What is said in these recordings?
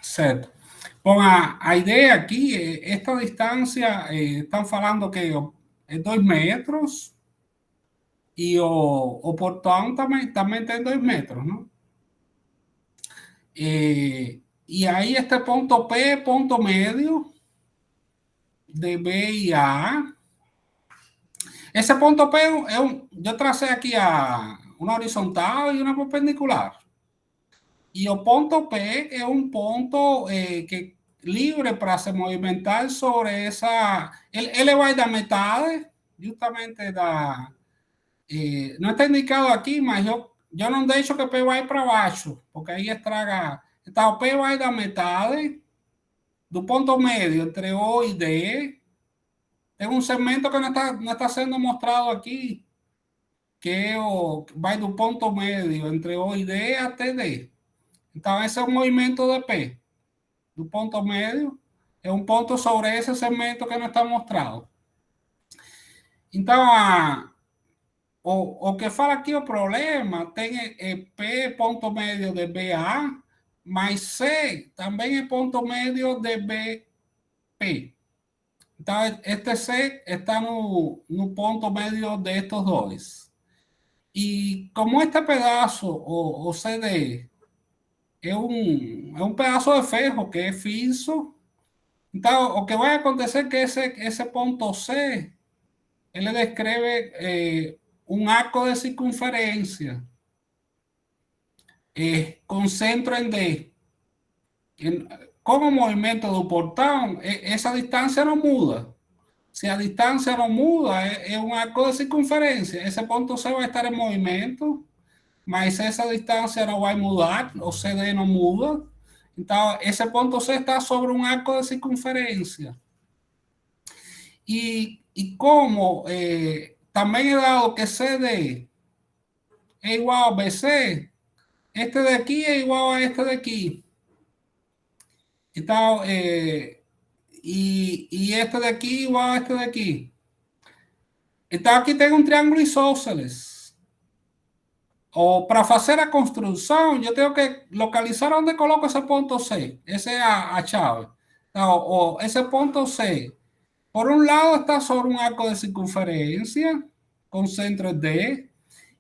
Certo. Bom, a ideia aqui, esta distância, estão falando que é 2 metros e o portão também tem 2 metros, não? E aí este ponto P, ponto médio de B e A. Esse ponto P eu tracei aqui uma horizontal e uma perpendicular. E o ponto P é um ponto que livre para se movimentar sobre essa. Ele vai da metade, justamente da. Não está indicado aqui, mas eu não deixo que o P vai para baixo, porque aí estraga. Então, o P vai da metade do ponto médio entre O e D. Tem um segmento que não está sendo mostrado aqui, que vai do ponto médio entre O e D até D. Então, esse é o movimento de P. Do ponto médio, é um ponto sobre esse segmento que não está mostrado. Então, o que fala aqui o problema tem P ponto médio de BA, mas C também é ponto médio de BP. Então, este C está no ponto médio destes dois. E como este pedaço, o CD, é um pedaço de ferro que é fixo, então o que vai acontecer é que esse ponto C, ele descreve um arco de circunferência com centro em D. Com o movimento do portão, essa distância não muda. Se a distância não muda, é um arco de circunferência. Esse ponto C vai estar em movimento, mas essa distância não vai mudar, o CD não muda. Então, esse ponto C está sobre um arco de circunferência. E como também é dado que CD é igual a BC, este daqui é igual a este daqui. Então, e este daqui igual a este daqui. Então, aqui tem um triângulo isósceles. Para fazer a construção, eu tenho que localizar onde coloco esse ponto C. Essa é a chave. Então, esse ponto C, por um lado, está sobre um arco de circunferência, com centro D,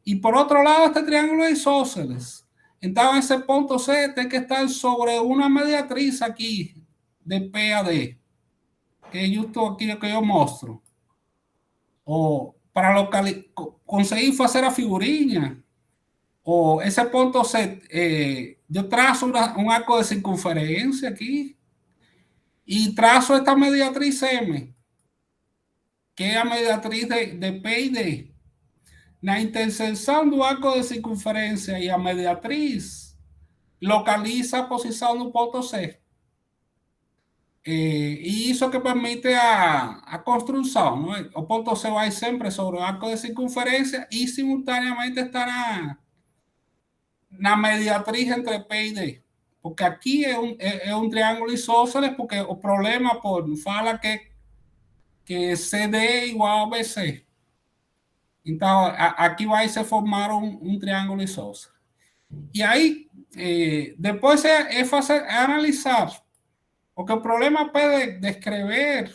e por outro lado, este triângulo é isósceles. Então, esse ponto C tem que estar sobre uma mediatriz aqui, de P a D, que é justo aqui que eu mostro. Para conseguir fazer a figurinha, esse ponto C, eu traço um arco de circunferência aqui e traço esta mediatriz M, que é a mediatriz de P e D. Na interseção do arco de circunferência e a mediatriz, localiza a posição do ponto C. E isso que permite a construção. Não é? O ponto C vai sempre sobre o arco de circunferência e simultaneamente estará na mediatriz entre P e D. Porque aqui é um triângulo isósceles, porque o problema fala que CD é igual a BC. Então, aqui vai se formar um triângulo isósceles. E aí, depois é analisar. Porque o problema pode descrever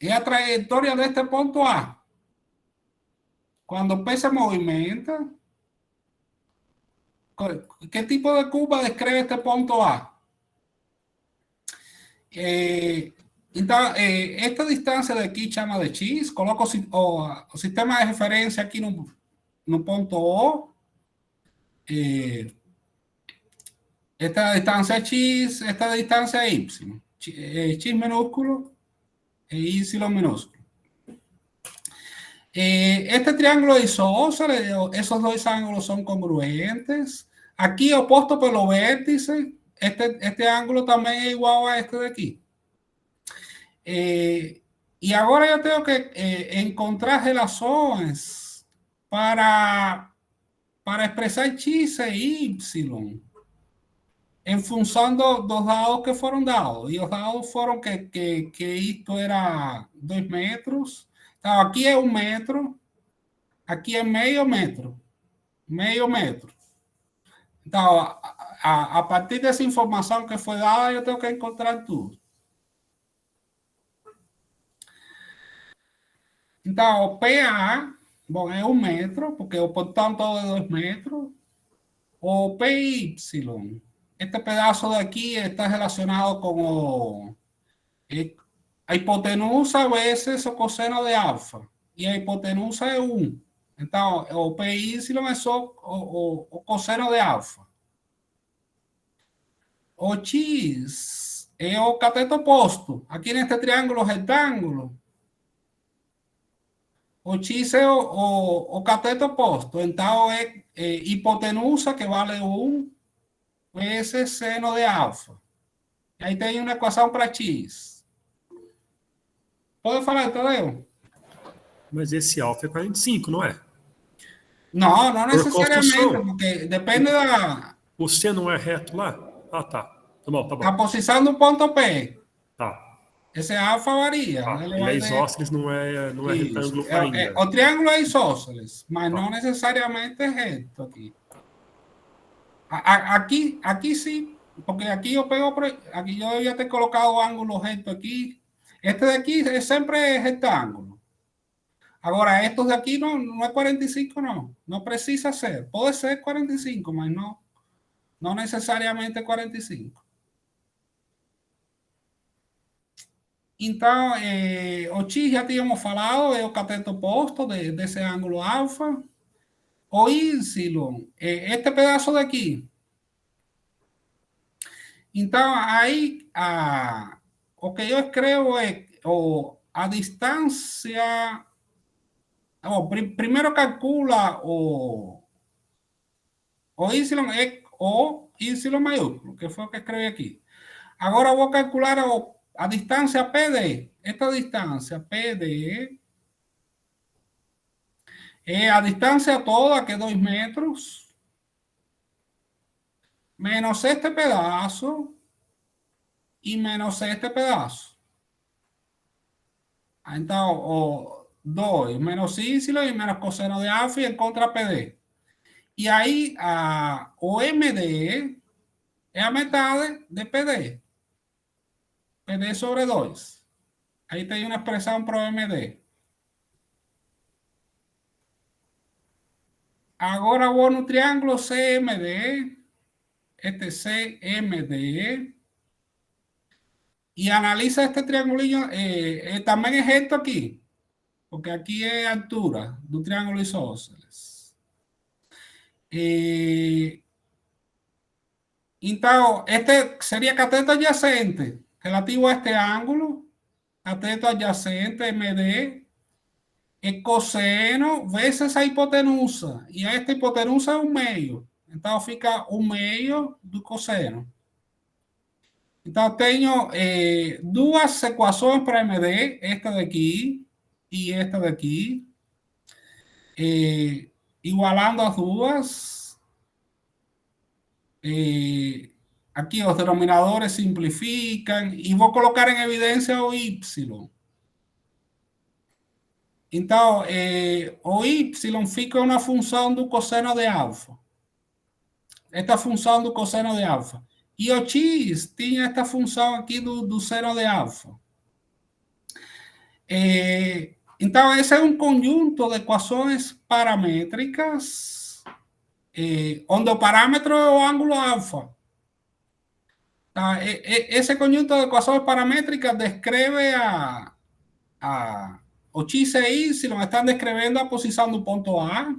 é a trajetória deste ponto A. Quando o P se movimenta, que tipo de curva descreve este ponto A? Então, esta distância daqui chama de X, coloco o sistema de referência aqui no ponto O. Esta distância é X, esta distância é Y. X minúsculo e Y minúsculo. Este triángulo isósceles, esos dos ángulos son congruentes. Aquí opuesto por los vértices, este ángulo también es igual a este de aquí. Y ahora yo tengo que encontrar relaciones para expresar X e Y en función dos dados que fueron dados. Y los dados fueron que esto era 2 metros. Então, aqui é 1 metro, aqui é meio metro. Meio metro. Então, a partir de esa información que fue dada, yo tengo que encontrar tú. Então, PA, bom, é 1 metro, porque o portão todo é 2 metros. O PY, este pedaço daqui está relacionado com a hipotenusa vezes o cosseno de alfa. E a hipotenusa é 1. Então, o PY é só o cosseno de alfa. O X é o cateto oposto. Aqui neste triângulo retângulo, o X é o cateto oposto. Então, é hipotenusa, que vale 1, vezes seno de alfa. E aí tem uma equação para X. Pode falar, Tadeu? Mas esse alfa é 45, não é? Não, não Por necessariamente, construção. porque depende da... O C não é reto lá? Ah, tá. Tá bom, tá bom. A posição do ponto P. Tá. Esse alfa varia. Tá. Ele Ele vai é de... isósceles, não é retângulo ainda. O triângulo é isósceles, mas Tá. não necessariamente é reto aqui. Aqui sim, porque aqui eu pego, aqui eu devia ter colocado o ângulo reto aqui. Este daqui é sempre retângulo. Agora, estos de aqui não é 45, não. Não precisa ser. Pode ser 45, mas não necessariamente 45. Então, o X já tínhamos falado, é o cateto oposto desse ângulo alfa. O Y, este pedaço daqui. Então, aí, o que eu escrevo é a distância... primeiro calcula o Y é o Y maiúsculo, que foi o que escrevi aqui. Agora vou calcular a distância PD. Esta distância PD é a distância toda, que é 2 metros, menos este pedaço e menos este pedaço. Então, o 2 menos Y e menos cosseno de alfa e contra PD. E aí, o MD é a metade de PD. PD sobre 2. Aí tem uma expressão para o MD. Agora vou no triângulo CMD. Este CMD. E analisa este triangulinho. Também é reto aqui. Porque aqui é a altura do triângulo isósceles. Então, este seria cateto adyacente, relativo a este ângulo, cateto adyacente, MD, é cosseno vezes a hipotenusa. E esta hipotenusa é 1 meio. Então, fica 1 meio do cosseno. Então, tenho duas equações para MD, esta daqui e esta daqui. Igualando as duas. Aqui os denominadores simplificam e vou colocar em evidência o Y. Então, o Y fica uma função do cosseno de alfa. Esta função do cosseno de alfa. E o X tinha esta função aqui do seno de alfa. Então, esse é um conjunto de equações paramétricas, onde o parâmetro é o ângulo alfa. Esse conjunto de equações paramétricas descreve o X e Y estão descrevendo a posição do ponto A.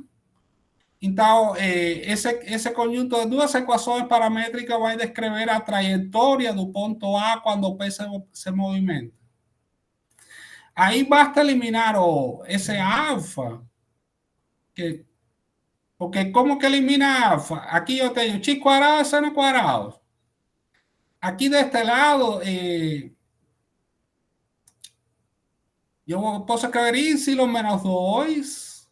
Então, esse conjunto de duas equações paramétricas vai descrever a trajetória do ponto A quando o P se movimenta. Aí basta eliminar esse alfa, porque como que elimina alfa? Aqui eu tenho x quadrado seno quadrado. Aqui deste lado, eu posso escrever y menos 2.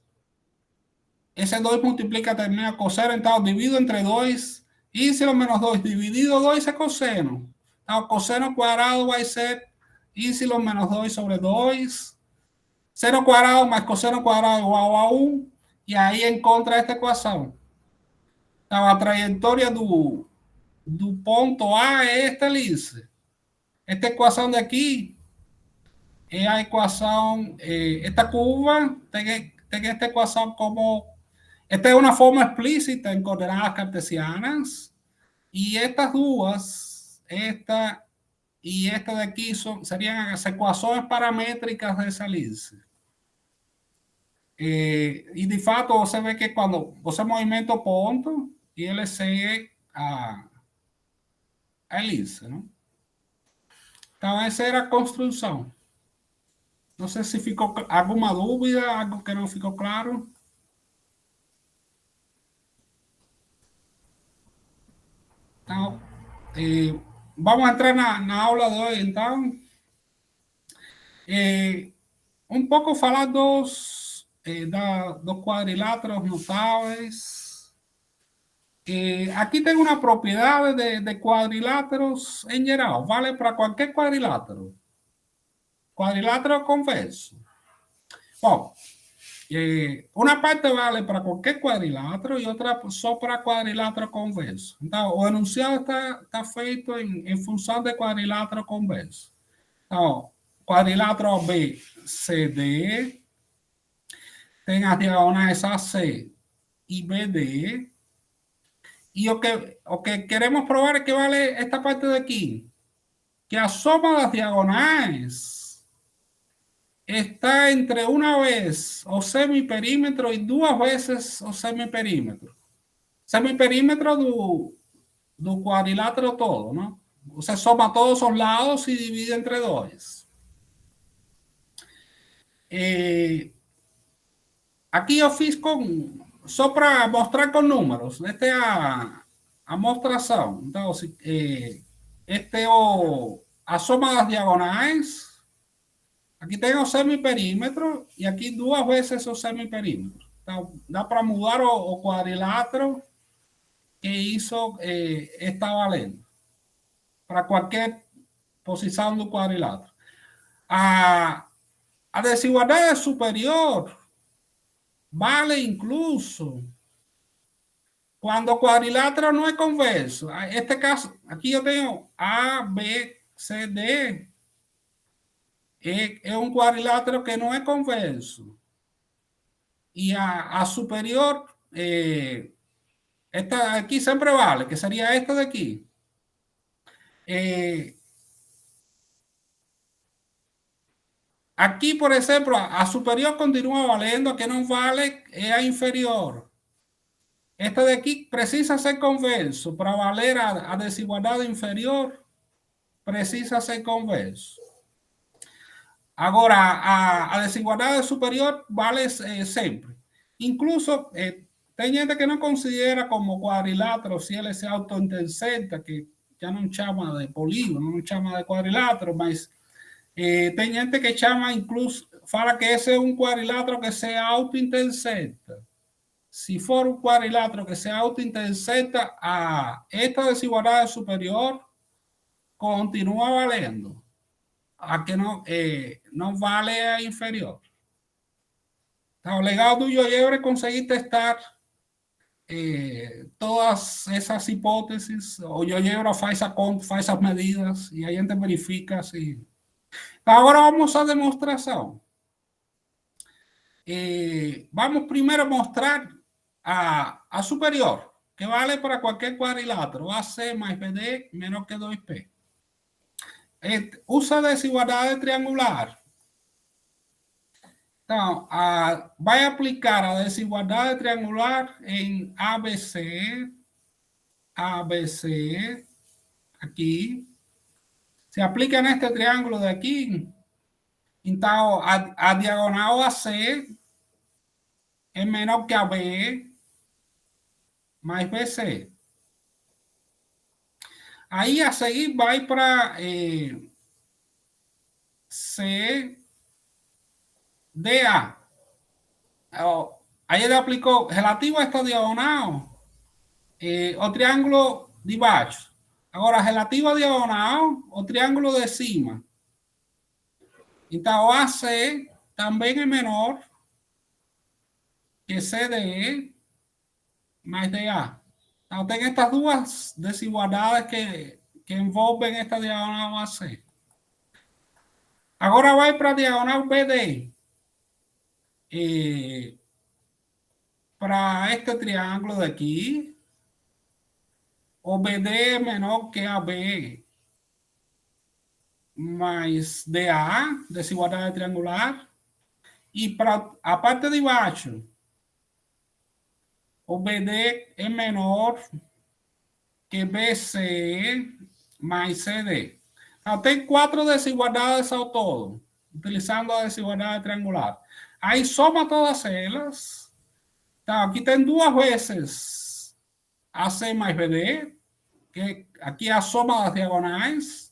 Ese 2 multiplica, termina cosseno, então divido entre 2. Y menos 2 dividido 2 é cosseno. Então, cosseno quadrado vai ser y menos 2 sobre 2. Seno quadrado mais cosseno quadrado igual a 1. E aí encontra esta equação. Então, a trajetória do do ponto A é esta, Lice. Esta equação daqui é a equação, esta curva tem esta equação como, esta é uma forma explícita em coordenadas cartesianas, e estas duas, esta e esta daqui, seriam as equações paramétricas dessa Lice. E de fato você vê que quando você movimenta o ponto, e ele segue a Lice, não? Então essa era a construção. Não sei se ficou alguma dúvida, algo que não ficou claro. Então, vamos entrar na aula de hoje, então. Um pouco falar dos quadriláteros notáveis. Aqui tem uma propriedade de quadriláteros em geral, vale para qualquer quadrilátero. Quadrilátero convexo. Bom, uma parte vale para qualquer quadrilátero e outra só para quadrilátero convexo. Então, o enunciado está feito em função de quadrilátero convexo. Então, quadrilátero ABCD tem as diagonais AC e BD. E o que queremos provar é que vale esta parte de aqui, que a soma das diagonais está entre uma vez o semiperímetro e duas vezes o semiperímetro. Semiperímetro do quadrilátero todo, não? Você soma todos os lados e divide entre dois. Aqui eu fiz só para mostrar com números. Esta é a mostração. Então, este é a soma das diagonais. Aqui tem o semiperímetro e aqui duas vezes o semiperímetro. Então, dá para mudar o quadrilátero que isso está valendo para qualquer posição do quadrilátero. A desigualdade superior vale incluso quando o quadrilátero não é convexo. Este caso, aqui eu tenho A, B, C, D. É um quadrilátero que não é convexo. E a superior, esta aqui sempre vale, que seria esta daqui. Aqui, por exemplo, a superior continua valendo, a que não vale é a inferior. Esta daqui precisa ser convexo. Para valer a desigualdade inferior, precisa ser convexo. Agora, a desigualdade superior vale sempre. Incluso, tem gente que não considera como quadrilátero se ele se auto-intersecta, que já não chama de polígono, não chama de quadrilátero, mas tem gente que chama, incluso, fala que esse é um quadrilátero que se auto-intersecta. Se for um quadrilátero que se auto-intersecta, esta desigualdade superior continua valendo. A que não vale a inferior. Então, o legal do GeoGebra é conseguir testar todas essas hipóteses. O GeoGebra faz a conta, faz as medidas e a gente verifica se... Agora vamos à demonstração. Vamos primeiro mostrar a superior, que vale para qualquer quadrilátero, AC mais BD menor que 2P. Usa a desigualdade triangular. Então, vai aplicar a desigualdade triangular em ABC, ABC, aqui. Se aplica neste triângulo daqui, então a diagonal AC é menor que a B mais BC. Aí a seguir vai para CDA. Aí ele aplicou, relativo a esta diagonal, o triângulo de baixo. Agora, relativo a diagonal, o triângulo de cima. Então, o AC também é menor que CDE mais DA. Então, tem estas duas desigualdades que envolvem esta diagonal AC. Agora vai para a diagonal BD. Para este triângulo daqui, o BD é menor que AB mais DA, desigualdade triangular. E para a parte de baixo, o BD é menor que BC mais CD. Então, tem 4 desigualdades ao todo, utilizando a desigualdade triangular. Aí soma todas elas. Então, aqui tem 2 vezes AC mais BD, que aqui é a soma das diagonais.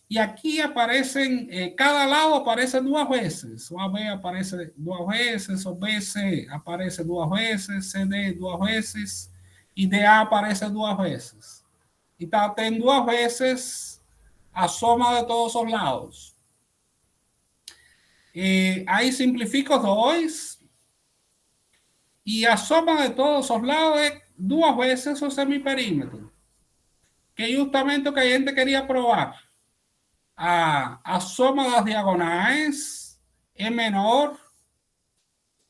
E aqui aparecem, cada lado aparece 2 vezes. O AB aparece 2 vezes, o BC aparece 2 vezes, CD 2 vezes e DA aparece 2 vezes. Então, tem 2 vezes a soma de todos os lados. Aí simplifico os 2. E a soma de todos os lados é 2 vezes o semiperímetro. Que é justamente o que a gente queria provar. A soma das diagonais é menor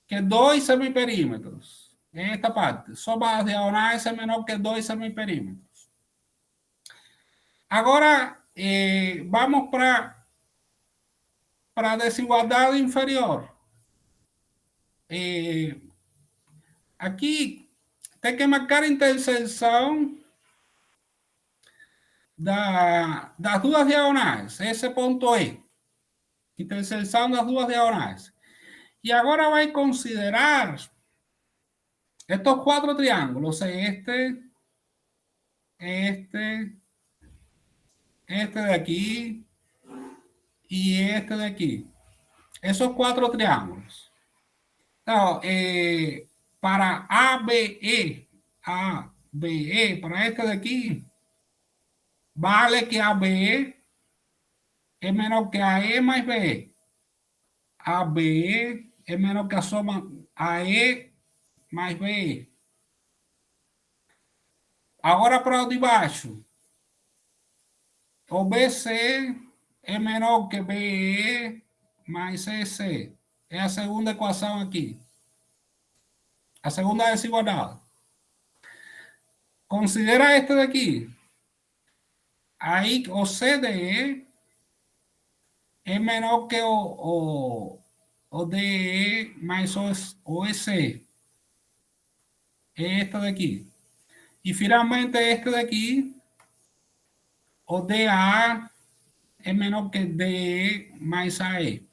que 2 semiperímetros. En esta parte, soma das diagonais é menor que 2 semiperímetros. Agora, vamos para a desigualdade inferior. Aqui tem que marcar a interseção das 2 diagonais. Esse ponto é interseção das 2 diagonais. E agora vai considerar estos 4 triángulos, este de aquí y este de aquí. Esos 4 triángulos. Entonces, para ABE, para este de aquí, vale que ABE es menor que AE más BE. ABE es menor que a soma AE mais BE. Agora para o de baixo. O BC é menor que BE mais CC. É a segunda equação aqui. A segunda desigualdade. Considera este daqui. Aí o CDE é menor que o DE mais o EC. É este daqui. E finalmente este daqui, o DA é menor que DE mais AE.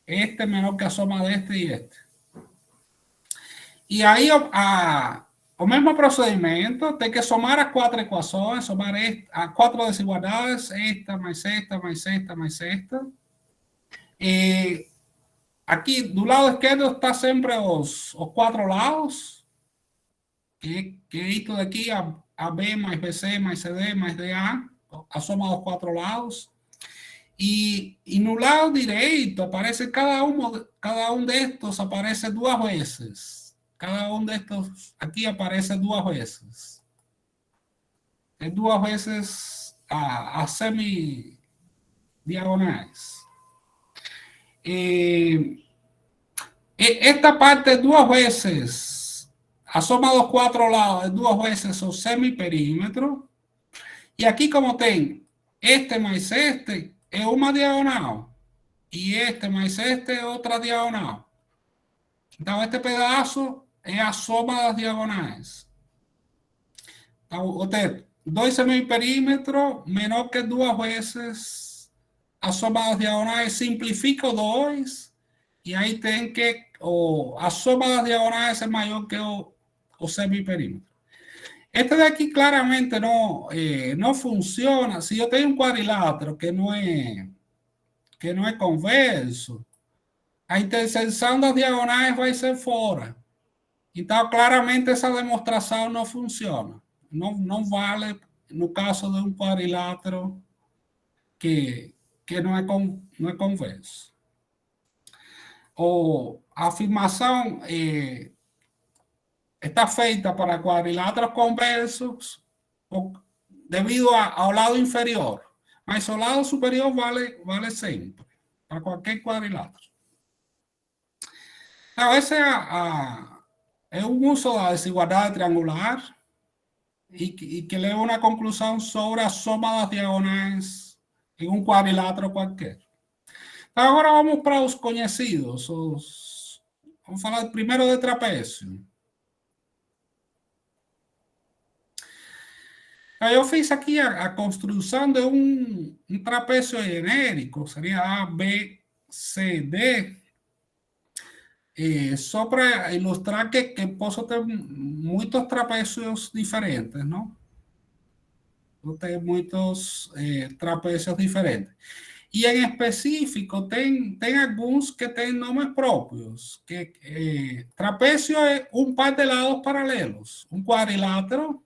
Este é menor que a soma deste e este. E aí o mesmo procedimento, tem que somar as 4 equações, somar as 4 desigualdades, esta mais esta, mais esta, mais esta. E aqui do lado esquerdo está sempre os 4 lados, que é isto daqui, AB mais BC mais CD mais DA, a soma dos 4 lados. E no lado direito aparece cada um destes aparece 2 vezes. Cada um destes aqui aparece 2 vezes. É 2 vezes a semi-diagonais. Esta parte 2 vezes, a soma dos 4 lados é 2 vezes o semiperímetro. E aqui, como tem este mais este, é uma diagonal. E este mais este é outra diagonal. Então, este pedaço é a soma das diagonais. Então, o texto, 2 semiperímetros menor que 2 vezes a soma das diagonais, simplifica o 2, e aí tem que a soma das diagonais é maior que o semiperímetro. Este daqui claramente não funciona. Se eu tenho um quadrilátero que não é convexo, a interseção das diagonais vai ser fora. Então, claramente, essa demonstração não funciona. Não vale no caso de um quadrilátero que não é convexo. A afirmação está feita para cuadriláteros convexos debido ao lado inferior, mas o lado superior vale sempre, para qualquer quadrilátero. Então, esse é um uso da desigualdade triangular e que leva a uma conclusão sobre a soma das diagonais em um quadrilátero qualquer. Então, agora vamos para os conhecidos. Vamos falar primeiro de trapézio. Eu fiz aqui a construção de um trapézio genérico, seria A, B, C, D, só para ilustrar que posso ter muitos trapézios diferentes, não? Eu tenho muitos trapézios diferentes. E em específico, tem alguns que têm nomes próprios. Trapézio é um par de lados paralelos, um quadrilátero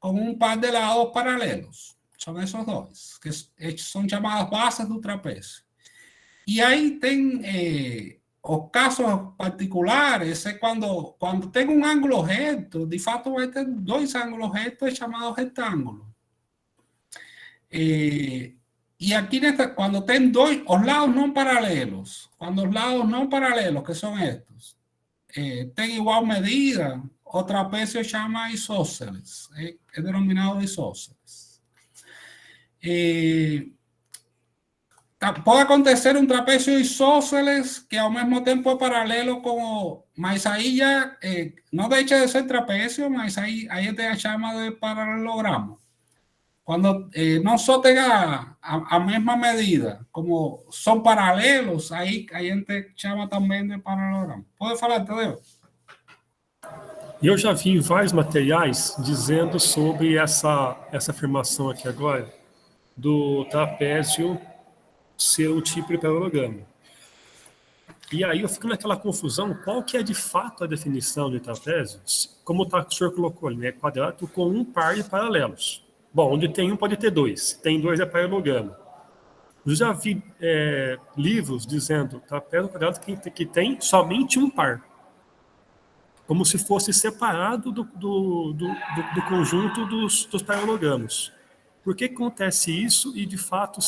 com um par de lados paralelos. São esses dois, que são chamadas bases do trapézio. E aí tem os casos particulares, é quando tem um ângulo reto, de fato vai ter dois ângulos retos chamados retângulos. E aqui, quando tem os lados não paralelos, quando os lados não paralelos, que são estes, tem igual medida, o trapézio chama isósceles, é denominado isósceles. Pode acontecer um trapézio isósceles que ao mesmo tempo é paralelo com mas aí já não deixa de ser trapézio, mas aí te chama de paralelogramo. Quando não só tem a mesma medida, como são paralelos, aí a gente chama também de paralelogramo. Pode falar, Tadeu? Eu já vi vários materiais dizendo sobre essa afirmação aqui agora, do trapézio ser um tipo de paralelogramo. E aí eu fico naquela confusão, qual que é de fato a definição de trapézio? Como o senhor colocou ali, né? Quadrado com um par de paralelos. Bom, onde tem um pode ter dois. Tem dois é paralelogramo. Eu já vi livros dizendo trapézio quadrado que tem somente um par. Como se fosse separado do conjunto dos paralelogramos. Por que acontece isso e, de fato,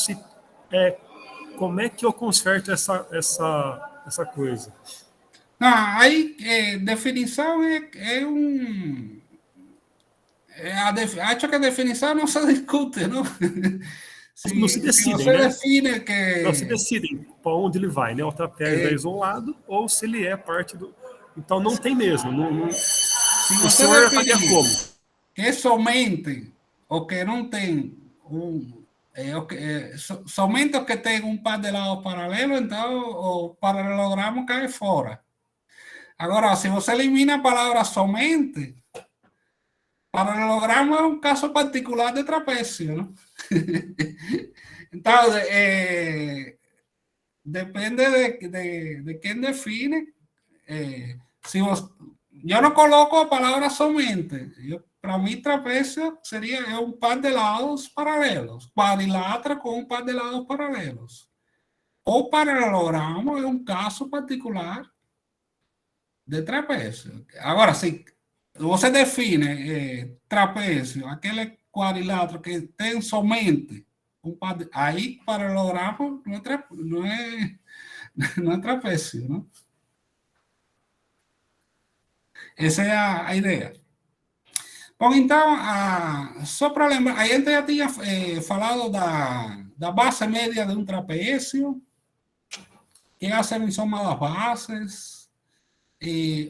como é que eu conserto essa coisa? Aí, definição acho que a definição não se discute, não? Não se decidem, você né? define que... Não se decidem para onde ele vai, né? O trapézio é isolado ou se ele é parte do... Então não tem mesmo. Se o você senhor faria definir como? que é somente o que não tem somente os que tem um par de lados paralelos, então o paralelogramo cai fora. Agora, se você elimina a palavra somente, paralelogramo é um caso particular de trapézio, não? Então, depende de quem define. Eu não coloco a palavra somente. Para mim, trapézio seria um par de lados paralelos. Quadrilátero com um par de lados paralelos. O paralelogramo é um caso particular de trapézio. Agora, se você define trapézio, aquele quadrilátero que tem somente um par de... Aí, paralelogramo não é trapézio, não? Essa é a ideia. Bom, então, só para lembrar, a gente já tinha falado da base média de um trapézio, que é a soma das bases,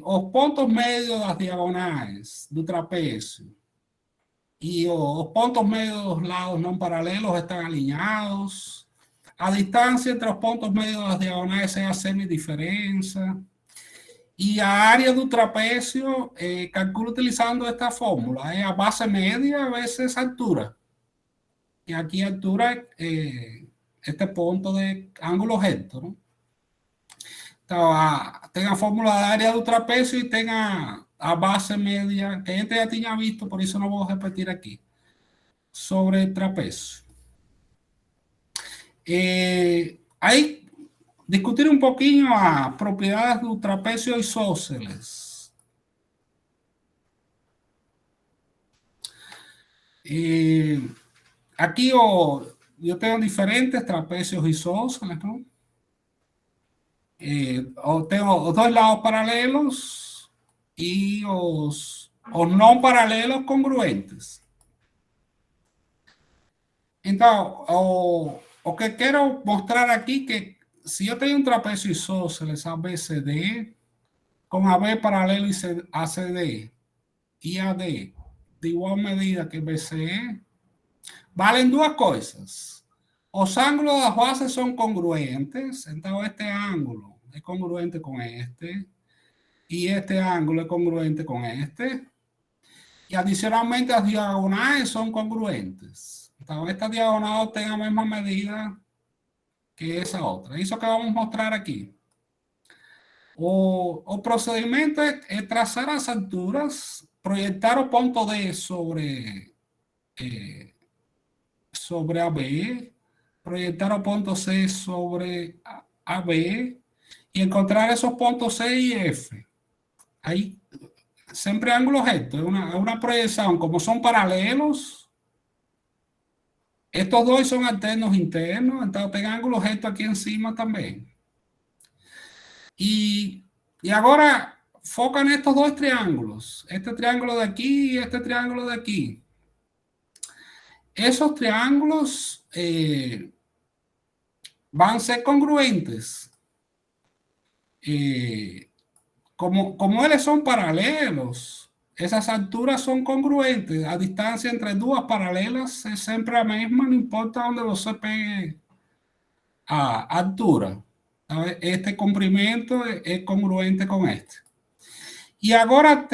os pontos médios das diagonais do trapézio e os pontos médios dos lados não paralelos estão alinhados, a distância entre os pontos médios das diagonais é a semidiferença, e a área do trapézio calcula utilizando esta fórmula, é a base média vezes a altura. E aqui a altura é este ponto de ângulo reto, não? Então, tem a fórmula da área do trapézio e tem a base média, que a gente já tinha visto, por isso não vou repetir aqui, sobre trapézio. Aí, discutir um pouquinho as propriedades do trapézio isósceles. Aquí yo tengo diferentes trapecios isósceles, ¿no? Tengo dos lados paralelos y os no paralelos congruentes. Entonces, o que quiero mostrar aquí que si yo tengo un trapecio isósceles ABCD con AB paralelo y ACD y AD de igual medida que BCE, valen dos cosas. Los ángulos de las bases son congruentes, entonces este ángulo es congruente con este y este ángulo es congruente con este. Y adicionalmente las diagonales son congruentes. Entonces esta diagonal tiene la misma medida que esa otra. Eso que vamos a mostrar aquí. O procedimiento es trazar las alturas, proyectar o punto D sobre AB, proyectar o punto C sobre AB y encontrar esos puntos C y F. Ahí, siempre ángulo recto, es una proyección, como son paralelos, estos dos son alternos internos, entonces tengo ángulo recto aquí encima también. Y ahora focan estos dos triángulos, este triángulo de aquí y este triángulo de aquí. Esos triángulos van a ser congruentes. Como ellos son paralelos, esas alturas son congruentes. La distancia entre dos paralelas es siempre la misma, no importa dónde los se pegue a altura. Este comprimento es congruente con este. Y ahora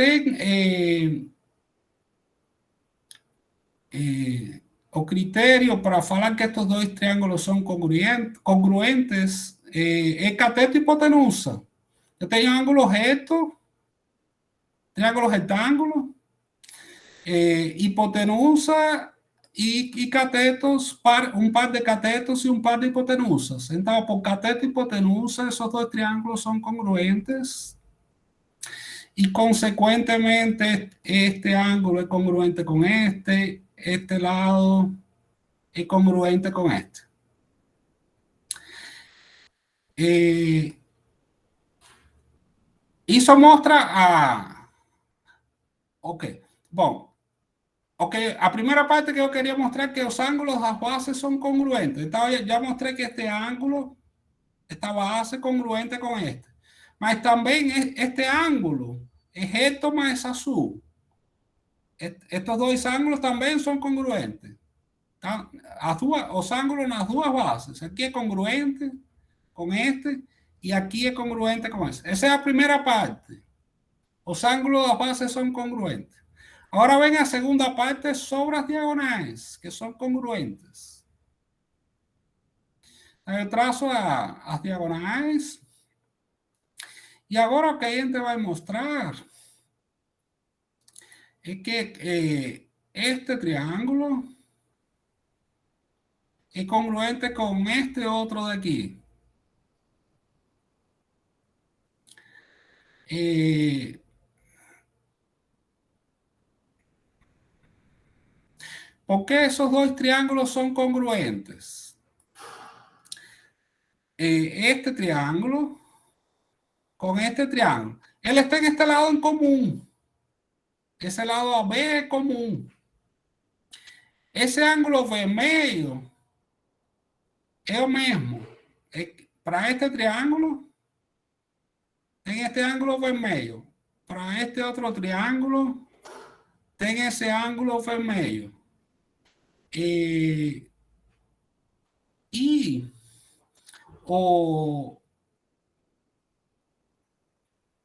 o criterio para hablar que estos dos triángulos son congruentes es cateto y hipotenusa. Yo tengo ángulo recto, triángulo rectángulo, hipotenusa y catetos, un par de catetos y un par de hipotenusas. Entonces, por cateto y hipotenusa, esos dos triángulos son congruentes. Y consecuentemente, este ángulo es congruente con este lado es congruente con este. Eso muestra a... Ok, bueno. Ok, a primera parte que yo quería mostrar que los ángulos de las bases son congruentes. Entonces ya mostré que este ángulo, esta base es congruente con este. Mas también este ángulo es esto más azul. Estos dos ángulos también son congruentes. Los ángulos en las dos bases. Aquí es congruente con este y aquí es congruente con ese. Esa es la primera parte. Los ángulos de las bases son congruentes. Ahora ven a segunda parte sobre las diagonales, que son congruentes. El trazo a las diagonales. Y ahora lo que a gente va a mostrar es que este triángulo es congruente con este otro de aquí. ¿Por qué esos dos triángulos son congruentes? Este triángulo con este triángulo. Él está en este lado en común. Ese lado AB es común. Ese ángulo vermelho es lo mismo. Para este triángulo, en este ángulo vermelho. Para este otro triángulo, ten ese ángulo vermelho.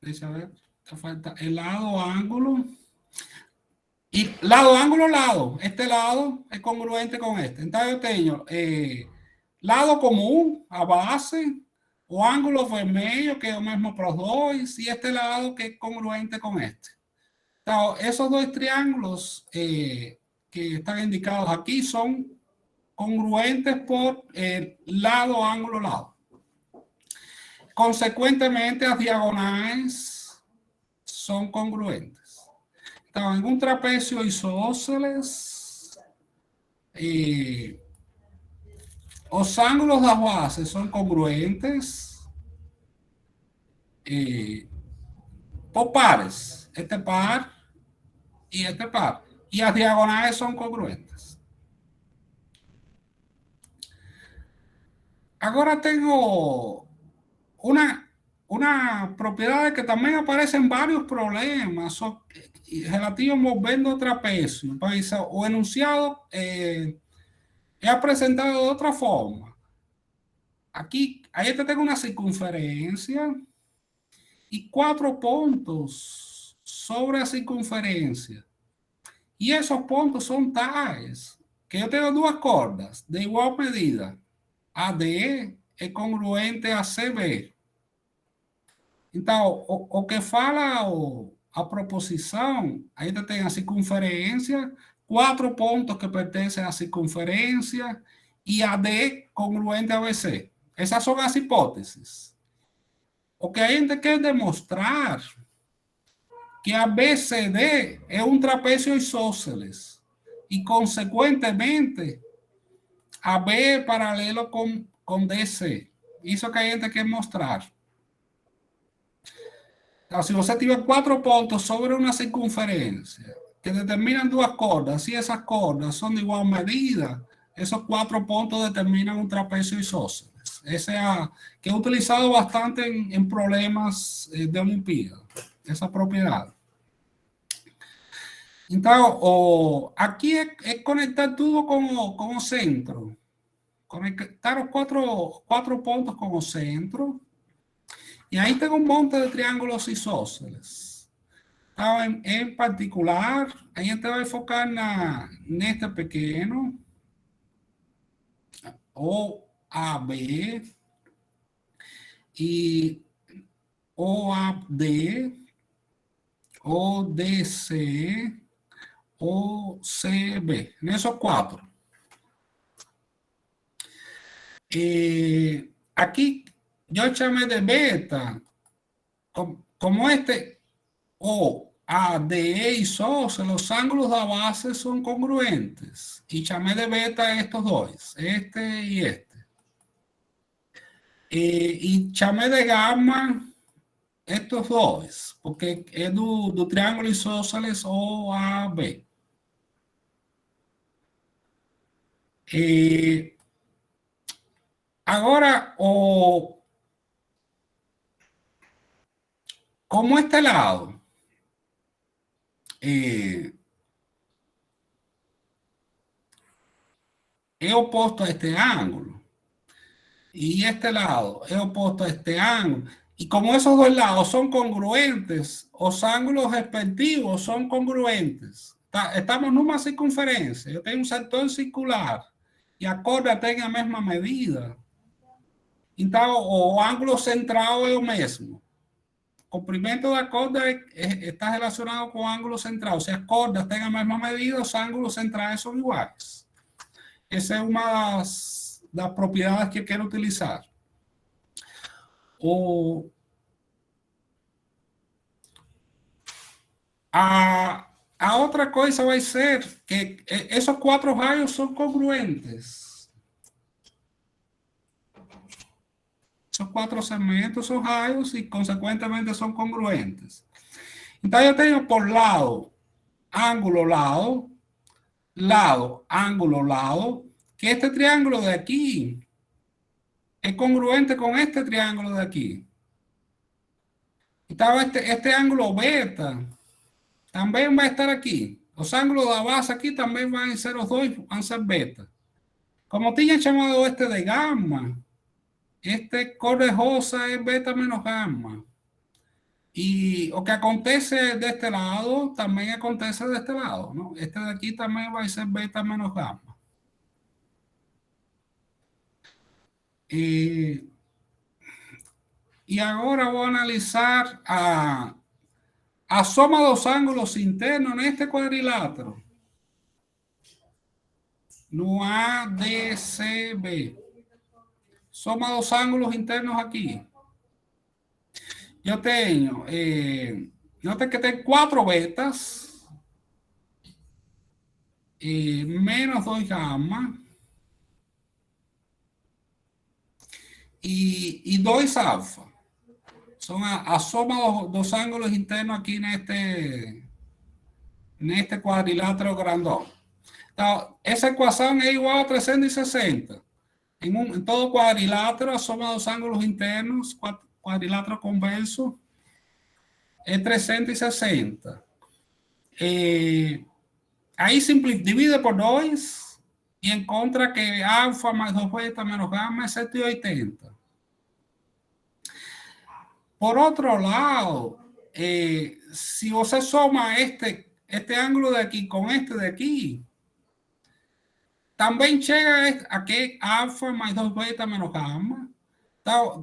Deixa ver, falta el lado ángulo. Y lado. Este lado es congruente con este. Entonces yo tengo lado común a base o ángulo vermelho, que es lo mismo para los dos, y este lado que es congruente con este. Entonces, esos dos triángulos que están indicados aquí son congruentes por lado, ángulo, lado. Consecuentemente, las diagonales son congruentes. Entonces, en un trapecio isósceles, los ángulos de base son congruentes por pares, este par y este par, y las diagonales son congruentes. Ahora tengo una propiedad que también aparece en varios problemas relativos movendo trapecio o enunciado he presentado de otra forma. Aquí, ahí te tengo una circunferencia y 4 puntos sobre la circunferencia. Y esos puntos son tales que yo tengo 2 cordas de igual medida. AD es congruente a CB. Então, o que fala a proposição, aí tem a circunferência, 4 pontos que pertencem à circunferência e AD congruente a BC. Essas são as hipóteses. O que a gente quer demonstrar que a BCD é um trapézio isósceles e, consequentemente, a B é paralelo com DC. Isso que a gente quer mostrar. Então, se você tiver 4 pontos sobre uma circunferência que determinam 2 cordas, e essas cordas são de igual medida, esses 4 pontos determinam um trapézio isósceles. Essa é que é utilizado bastante em problemas de Olimpíada, essa propriedade. Então, aqui é conectar tudo com o centro. Conectar os 4 pontos com o centro. E aí tem um monte de triângulos isósceles. Então, em particular, a gente vai focar neste pequeno, OAB, e OAD, ODC, OCB, nesses 4. E aqui yo chamé de beta, como este O, A, D, E isósceles, los ángulos de base son congruentes. Y chamé de beta estos 2, este y este. Y chamé de gamma estos 2, porque es do triángulo isósceles OAB. Agora, como este lado es opuesto a este ángulo y este lado es opuesto a este ángulo, y como esos 2 lados son congruentes, los ángulos respectivos son congruentes. Estamos en una circunferencia, yo tengo un sector circular y a corda tem a mesma medida. Então, o ángulo central é o mesmo. O comprimento da corda está relacionado com o ângulo central. Se as cordas têm a mesma medida, os ângulos centrais são iguais. Essa é uma das propriedades que eu quero utilizar. A outra coisa vai ser que esses 4 raios são congruentes. Esos 4 segmentos son rayos y consecuentemente son congruentes. Entonces yo tengo por lado, ángulo, lado, lado, ángulo, lado, que este triángulo de aquí es congruente con este triángulo de aquí. Entonces este ángulo beta también va a estar aquí. Los ángulos de la base aquí también van a ser los 2, van a ser beta. Como tenía llamado este de gamma, este cor de rosa es beta menos gamma. Y lo que acontece de este lado también acontece de este lado, ¿no? Este de aquí también va a ser beta menos gamma. Y ahora voy a analizar a soma de los ángulos internos en este cuadrilátero. No ADCB. Soma dos ángulos internos aquí. Yo tengo, note que tengo 4 betas. menos 2 gamma y 2 alfa. Son a soma dos ángulos internos aquí en este cuadrilátero grandón. Entonces, esa ecuación es igual a 360. En todo cuadrilátero, a soma dos ángulos internos, cuadrilátero convexo, es 360. Ahí divide por 2 y encuentra que alfa más 2 beta menos gamma es 780. Por otro lado, si usted soma este ángulo de aquí con este de aquí, también llega a que alfa más 2 beta menos gamma.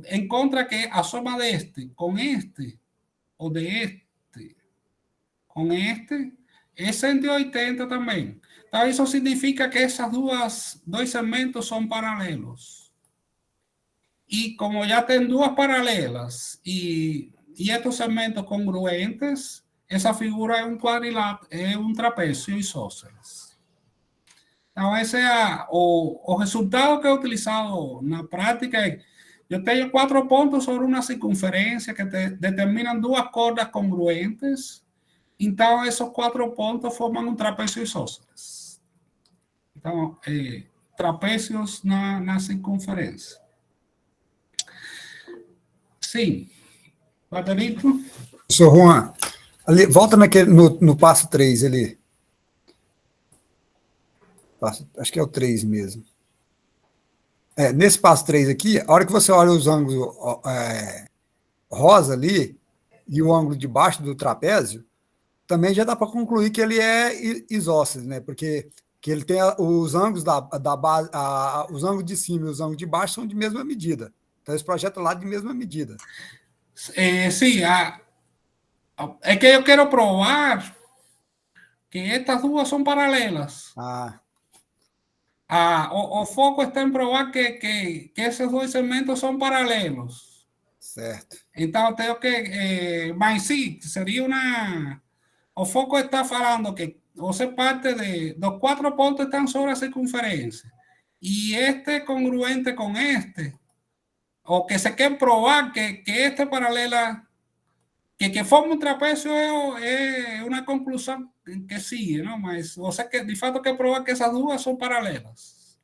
En contra que a soma de este con este, o de este con este, es 180 también. Entonces, eso significa que esos dos segmentos son paralelos. Y como ya tienen dos paralelas y estos segmentos congruentes, esa figura es un cuadrilátero, es un trapecio isósceles. Entonces, o resultado que he utilizado en la práctica es, yo tengo 4 puntos sobre una circunferencia que determinan dos cordas congruentes. Então, esos 4 puntos forman un trapecio isósceles. Então, trapécios na circunferência. Sim. Paderito? Professor Juan, ali, volta no passo 3 ali. Acho que é o 3 mesmo. Nesse passo 3 aqui, a hora que você olha os ângulos rosa ali e o ângulo de baixo do trapézio, também já dá para concluir que ele é isósceles, né? Porque que ele tem os ângulos da base, os ângulos de cima e os ângulos de baixo são de mesma medida. Então, esse projeto lá de mesma medida. Sim, é que eu quero provar que estas duas são paralelas. O foco está em provar que esses dois segmentos são paralelos. Certo. Então, tenho que... mas sim, seria uma... O foco está falando que você parte dos 4 pontos que están sobre la circunferencia y este es congruente con este, o que se quiere probar que este paralela, que forma un trapecio es una conclusión que sigue, ¿no? Mas, o sea que de facto que probar que esas dos son paralelas.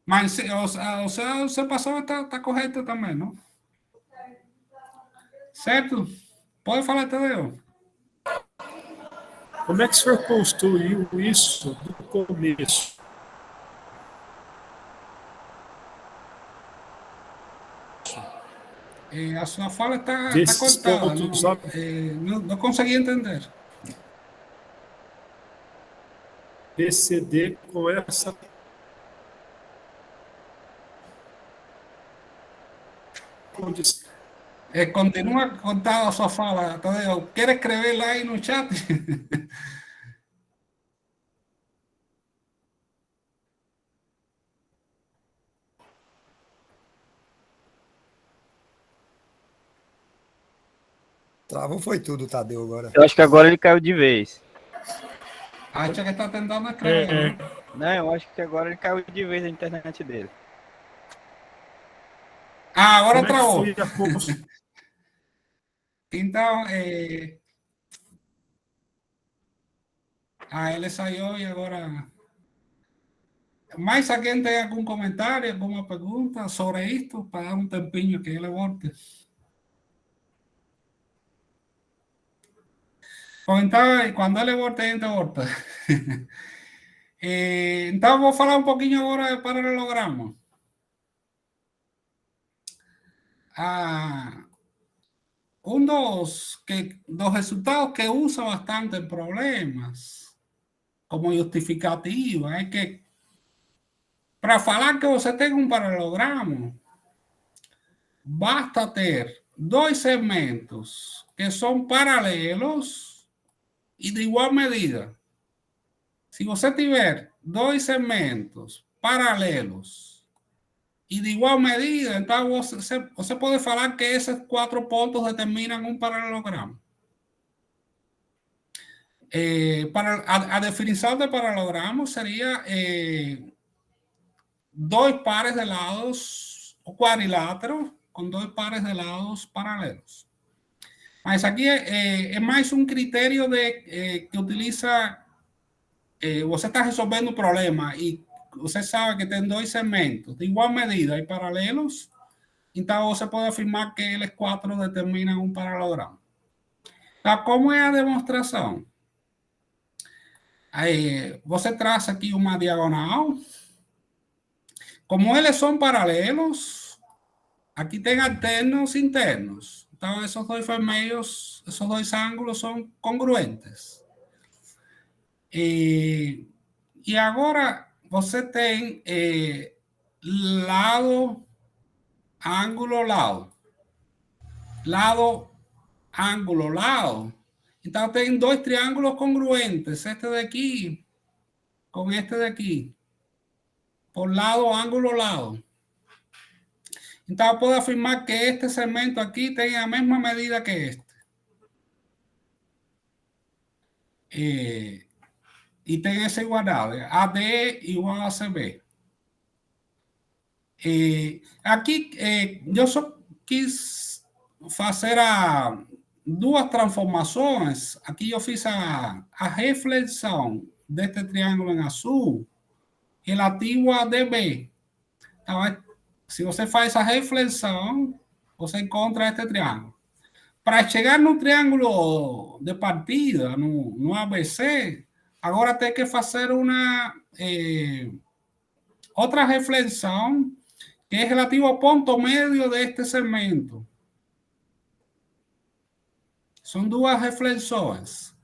Mas, o sea, você passou está correto também, não? Certo? Pode falar, Tadeu. Como é que o senhor construiu isso do começo? A sua fala está cortada. Não consegui entender. PCD com essa... Continua cortada a sua fala, Tadeu. Quer escrever lá aí no chat? Travou foi tudo, Tadeu, agora. Eu acho que agora ele caiu de vez. Acha que está tentando escrever. Não, eu acho que agora ele caiu de vez a internet dele. Agora travou. Então, ele saiu e agora... Mais alguém tem algum comentário, alguma pergunta sobre isto? Para dar um tempinho que ele volte. Então, quando ele volte, a gente volta. Então, vou falar um pouquinho agora de paralelogramo. Dos resultados que usa bastante en problemas como justificativa es que para falar que você tem um paralelogramo, basta ter dois segmentos que são paralelos e de igual medida. Se você tiver dois segmentos paralelos y de igual medida, entonces você puede falar que esos 4 puntos determinan un paralelogramo. a definición de paralelogramo sería dos pares de lados o cuadriláteros con dos pares de lados paralelos. Mas aqui é mais um critério que utiliza. Você está resolvendo um problema e você sabe que tem dois segmentos de igual medida e paralelos, então você pode afirmar que eles quatro determinam um paralelogramo. Então, como é a demonstração? Você traça aqui uma diagonal. Como eles são paralelos, aqui tem alternos internos. Então, esses dois vermelhos, esses dois ângulos são congruentes. E agora você tem lado, ângulo, lado. Lado, ângulo, lado. Então, tem dois triângulos congruentes. Este daqui com este daqui. Por lado, ângulo, lado. Então, eu posso afirmar que este segmento aqui tem a mesma medida que este. E tem essa igualdade. AD igual a CB. Aqui, eu só quis fazer duas transformações. Aqui eu fiz a reflexão deste triângulo em azul relativo a DB. Então, se você faz a reflexão, você encontra este triângulo. Para chegar no triângulo de partida, no ABC, agora tem que fazer outra reflexão que é relativa ao ponto médio deste segmento. São duas reflexões.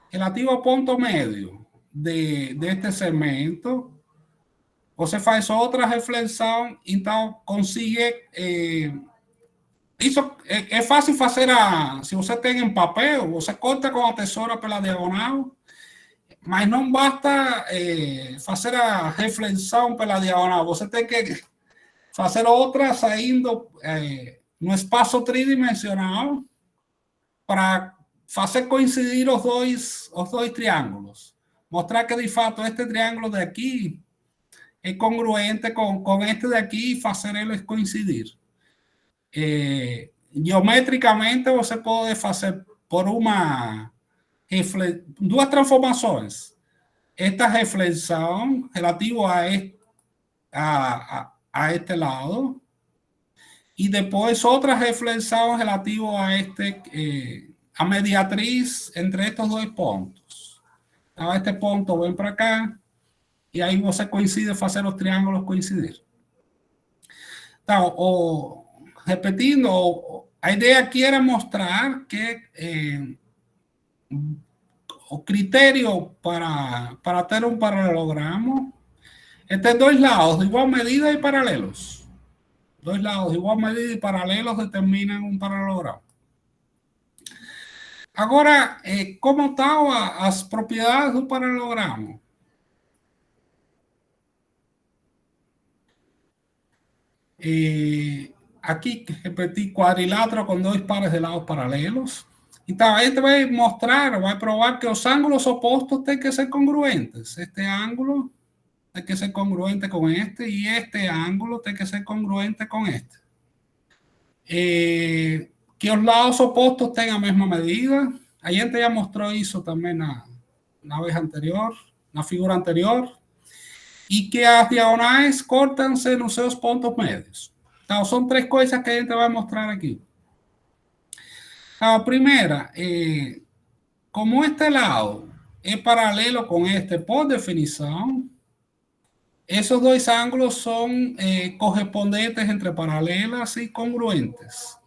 Relativa ao ponto médio deste segmento, você faz outra reflexão, então consigue... Isso é fácil fazer, se você tem em papel, você corta com a tesoura pela diagonal, mas não basta fazer a reflexão pela diagonal, você tem que fazer outra saindo no espaço tridimensional para fazer coincidir os dois triângulos. Mostrar que, de fato, este triângulo daqui é congruente com este daqui e fazer eles coincidir. Geometricamente, você pode fazer por duas transformações. Esta reflexão relativa a este lado e depois outra reflexão relativa a mediatriz entre estes dois pontos. Então, este ponto vem para cá e aí você coincide, fazer os triângulos coincidir. Então, repetindo, a ideia aqui era mostrar que o critério para ter um paralelogramo é ter dois lados de igual medida e paralelos. Dois lados de igual medida e paralelos determinam um paralelogramo. Agora, como estão as propriedades do paralelogramo? Aqui, repetir, quadrilátero com dois pares de lados paralelos. Então, a gente vai mostrar, vai provar que os ângulos opostos têm que ser congruentes. Este ângulo tem que ser congruente com este e este ângulo tem que ser congruente com este. Que os lados opostos tenham a mesma medida. A gente já mostrou isso também na vez anterior, na figura anterior. E que as diagonais cortam-se nos seus pontos médios. Então, são três coisas que a gente vai mostrar aqui. A primeira, como este lado é paralelo com este por definição, esses dois ângulos são correspondentes entre paralelas e congruentes.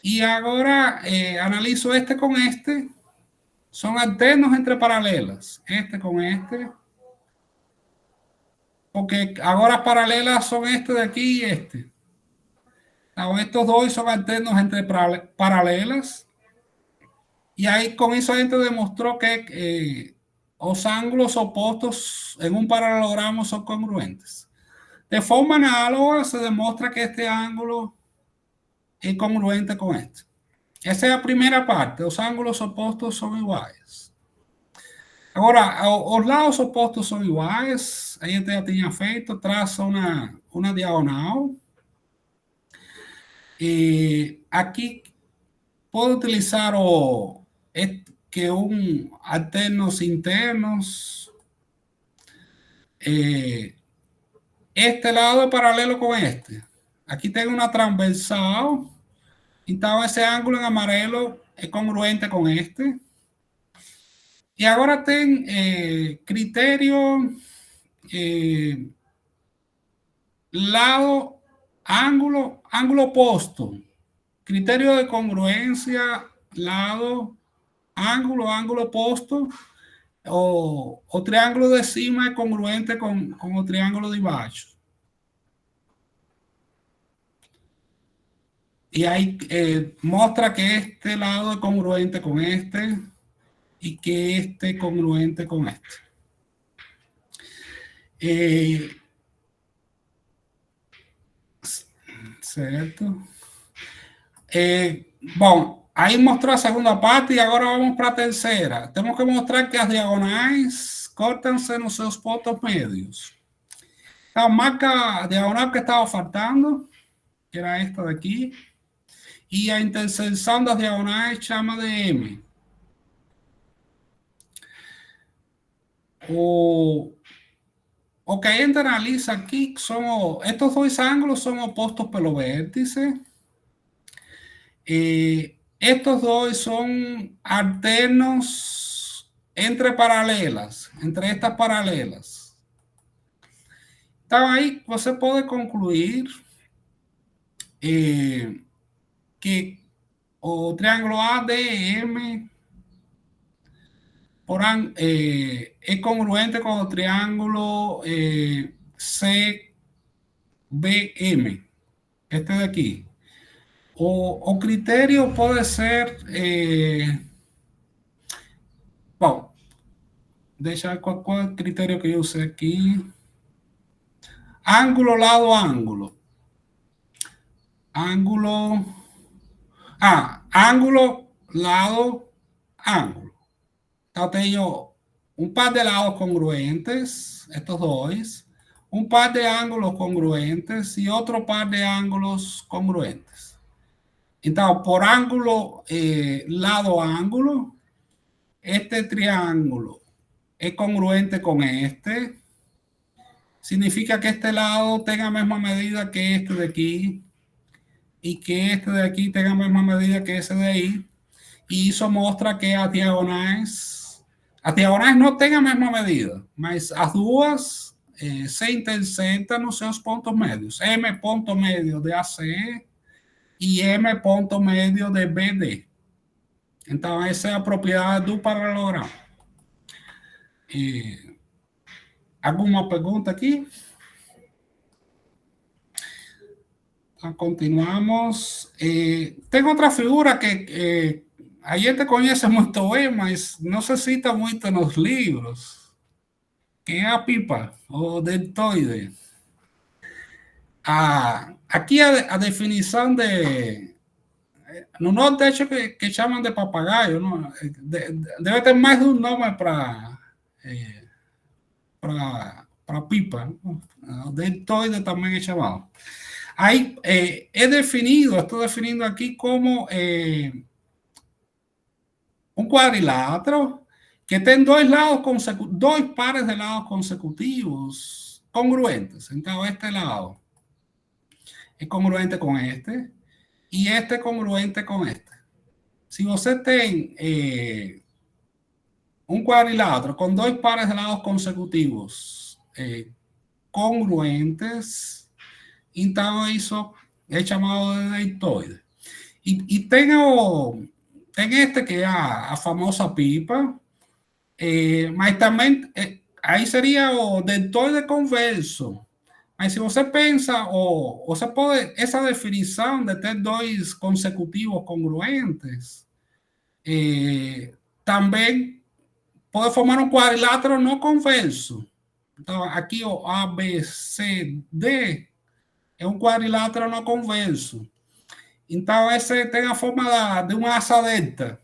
E agora, analiso este com este, são alternos entre paralelas, este com este, porque agora as paralelas são este daqui e este. Então, estes dois são alternos entre paralelas. E aí, com isso, a gente demonstrou que os ângulos opostos em um paralelogramo são congruentes. De forma análoga, se demonstra que este ângulo é congruente com este. Essa é a primeira parte. Os ângulos opostos são iguais. Agora, os lados opostos são iguais. A gente já tinha feito. Traça uma diagonal. E aqui pode utilizar que alternos internos. Este lado é paralelo com este. Aqui tem uma transversal. Então, esse ângulo em amarelo é congruente com este. E agora tem critério lado, ângulo oposto. Critério de congruência, lado, ângulo oposto. O triângulo de cima é congruente com o triângulo de baixo. Y ahí muestra que este lado es congruente con este y que este es congruente con este. Certo? Bom, aí mostrou a segunda parte e agora vamos para a terceira. Temos que mostrar que as diagonais cortam-se nos seus pontos médios. Então, marca a diagonal que estava faltando, que era esta daqui. E a interseção das diagonais chama de M. O que a gente analisa aqui são... Estes dois ângulos são opostos pelo vértice. Estes dois são alternos entre paralelas, entre estas paralelas. Então, aí você pode concluir que o triângulo ADM é congruente com o triângulo CBM, este daqui. O critério pode ser... bom, deixa eu ver qual é o critério que eu usei aqui. Ângulo, lado, ângulo. Ângulo, lado, ângulo. Então, tenho um par de lados congruentes, estes dois, um par de ângulos congruentes e outro par de ângulos congruentes. Então, por ângulo, lado, ângulo, este triângulo é congruente com este. Significa que este lado tenga a mesma medida que este de aqui e que este de aqui tenha a mesma medida que esse de aí. E isso mostra que as diagonais não têm a mesma medida, mas as duas se intersetam nos seus pontos médios. M ponto médio de AC e M ponto médio de BD. Então, essa é a propriedade do paralelogramo. Alguma pergunta aqui? Então, continuamos. Tem outra figura que a gente conhece muito bem, mas não se cita muito nos livros, que é a pipa, o deltoide. Aqui a definição de... No Nordeste que chamam de papagaio, não? Deve ter mais de um nome para pipa. O deltoide também é chamado. Aí estou definindo aqui como um quadrilátero que tem dois pares de lados consecutivos congruentes. Então, este lado é congruente com este e este é congruente com este. Se você tem um quadrilátero com dois pares de lados consecutivos congruentes, então isso é chamado de deltoide. E tem este que é a famosa pipa, mas também aí seria o deltoide converso. Mas se você pensa, você pode, essa definição de ter dois consecutivos congruentes, também pode formar um quadrilátero não converso. Então, aqui o ABCD é um quadrilátero não converso. Então, esse tem a forma de uma asa delta.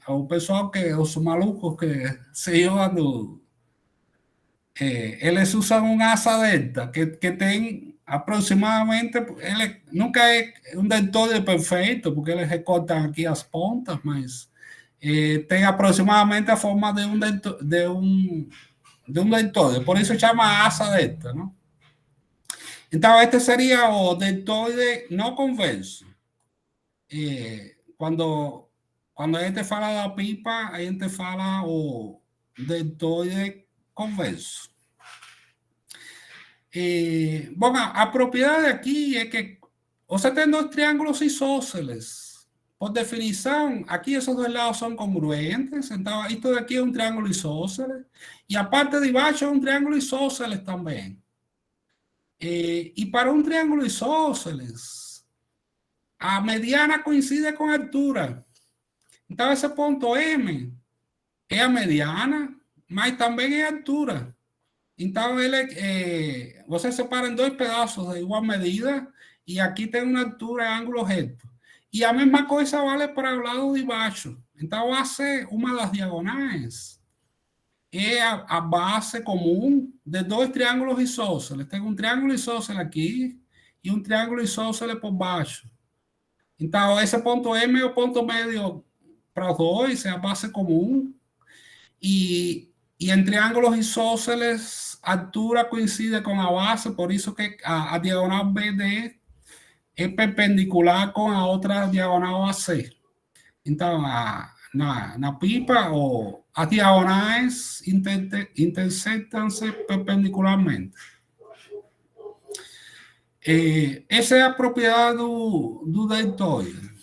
O pessoal os malucos que se llevan, eles usam uma asa delta que tem aproximadamente, ele nunca é um deltoide perfeito, porque eles recortam aqui as pontas, mas tem aproximadamente a forma de um deltoide, por isso chama asa delta, não? Então, este seria o deltoide não convexo. Quando a gente fala da pipa, a gente fala o deltoide convexo. Bom, a propriedade aqui é que você tem dois triângulos isósceles. Por definição, aqui esses dois lados são congruentes, então isto aqui é um triângulo isósceles, e a parte de baixo é um triângulo isósceles também. E para um triângulo isósceles, a mediana coincide com a altura. Então, esse ponto M é a mediana, mas também é a altura. Então, você separa em dois pedaços de igual medida e aqui tem uma altura em ângulo reto. E a mesma coisa vale para o lado de baixo. Então, uma das diagonais é a base comum de dois triângulos isósceles. Tem um triângulo isósceles aqui e um triângulo isósceles por baixo. Então, esse ponto M é o ponto médio para os dois, é a base comum. E em triângulos isósceles, a altura coincide com a base, por isso que a diagonal BD é perpendicular com a outra diagonal AC. Então, na pipa, as diagonais intersectam-se perpendicularmente. Essa é a propriedade do deltoide.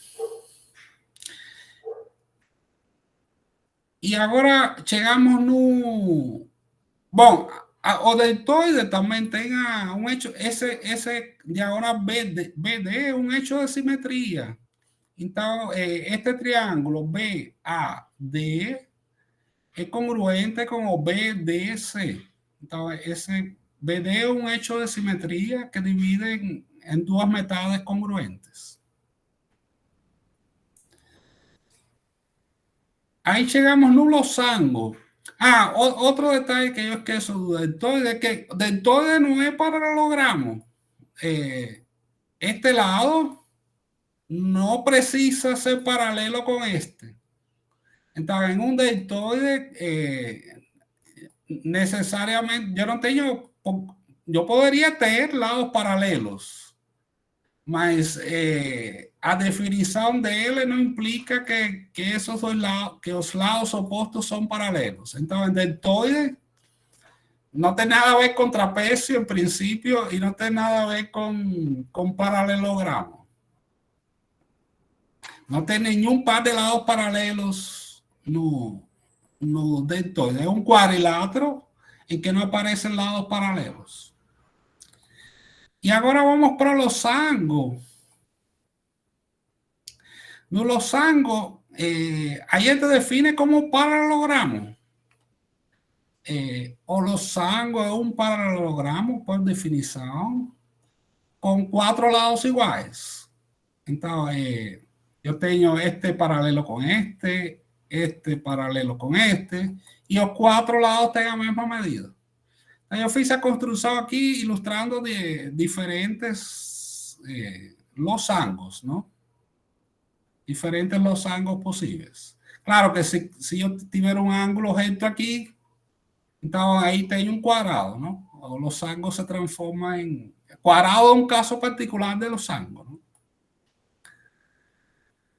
E agora chegamos no... Bom, o deltoide também tem um eixo, esse diagonal BD é um eixo de simetria. Então, este triângulo BAD é congruente com o BDC. Então, esse BD é um eixo de simetria que divide em duas metades congruentes. Aí chegamos no losango. Outro detalhe que eu esqueço do deltoide é que o deltoide não é paralelogramo. Este lado no precisa ser paralelo con este. Entonces, en un deltoide, necesariamente, yo podría tener lados paralelos, mas a definición de él no implica que esos dos lados, que los lados opuestos son paralelos. Entonces, el deltoide no tiene nada a ver con trapecio en principio y no tiene nada a ver con paralelogramo. No tem nenhum par de lados paralelos no deltoide. É um quadrilátero em que não aparecem lados paralelos. E agora vamos para o losango. No losango, a gente define como paralelogramo. O losango é um paralelogramo, por definição, com quatro lados iguais. Então, eu tenho este paralelo com este paralelo com este, e os quatro lados têm a mesma medida. Então, eu fiz a construção aqui ilustrando de diferentes losangos, não? Diferentes losangos possíveis. Claro que se eu tiver um ângulo reto aqui, então aí tem um quadrado, não? O losango se transforma em... Quadrado é um caso particular de losango, não?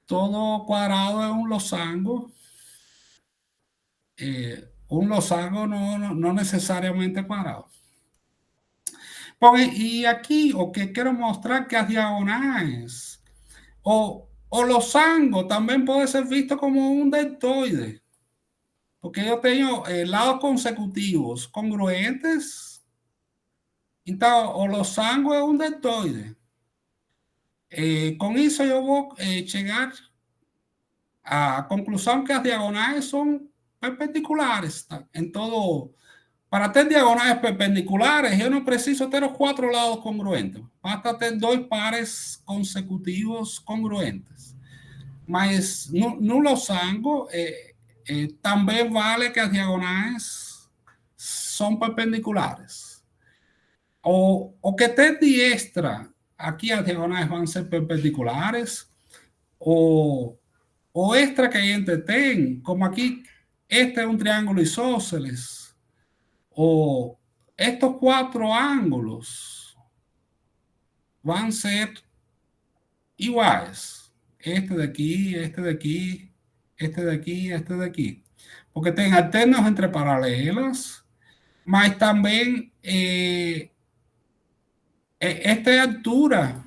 Todo cuadrado es un losango. Un losango no necesariamente cuadrado. Y aquí, o que quiero mostrar que las diagonales o losango también puede ser visto como un deltoide. Porque yo tengo lados consecutivos congruentes. Entonces, o losango es un deltoide. Con eso yo voy a llegar a conclusión que las diagonales son perpendiculares en todo, para ter diagonais perpendiculares, eu não preciso ter os 4 lados congruentes. Basta ter 2 pares consecutivos congruentes. Mas no losango, também vale que as diagonais são perpendiculares. O que ter diestra, aqui as diagonais vão ser perpendiculares, o extra que a gente tem, como aqui, este é um triângulo isósceles, o estos 4 ángulos vão ser iguais. Este de aqui, este de aqui, este de aqui, este de aqui. Porque tem alternos entre paralelas, mas também esta é a altura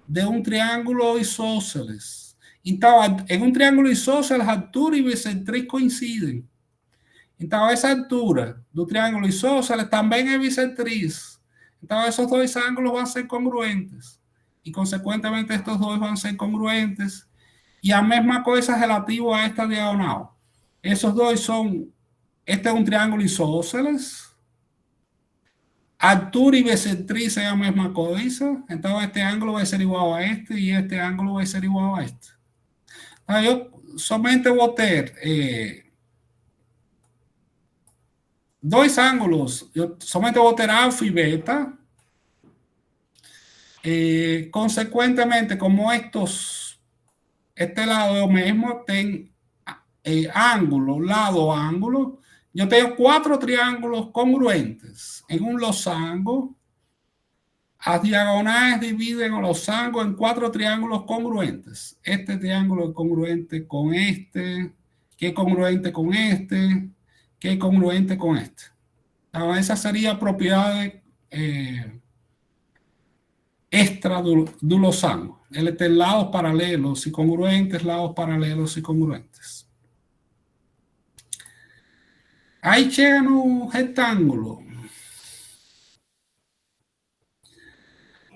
de um triângulo isósceles. Então, em um triângulo isósceles, altura e bissetriz coincidem. Então, essa altura do triângulo isósceles também é bissetriz. Então, esses 2 ângulos vão ser congruentes. E, consequentemente, estes 2 vão ser congruentes. E a mesma coisa relativo a esta diagonal. Esos 2 são... Este é um triângulo isósceles. Altura y bisectriz es la misma cosa. Entonces este ángulo va a ser igual a este y este ángulo va a ser igual a este. Yo somente voy a tener 2 ángulos. Yo somente voy a tener alfa y beta. Consecuentemente, como este lado es lo mismo, ten ángulo, lado, ángulo. Yo tengo 4 triángulos congruentes en un losango. Las diagonales dividen los losangos en 4 triángulos congruentes. Este triángulo es congruente con este, que es congruente con este, que es congruente con este. Entonces, esa sería propiedad extra do losango. Ele tem lados paralelos e congruentes, lados paralelos e congruentes. Aí chega no retângulo.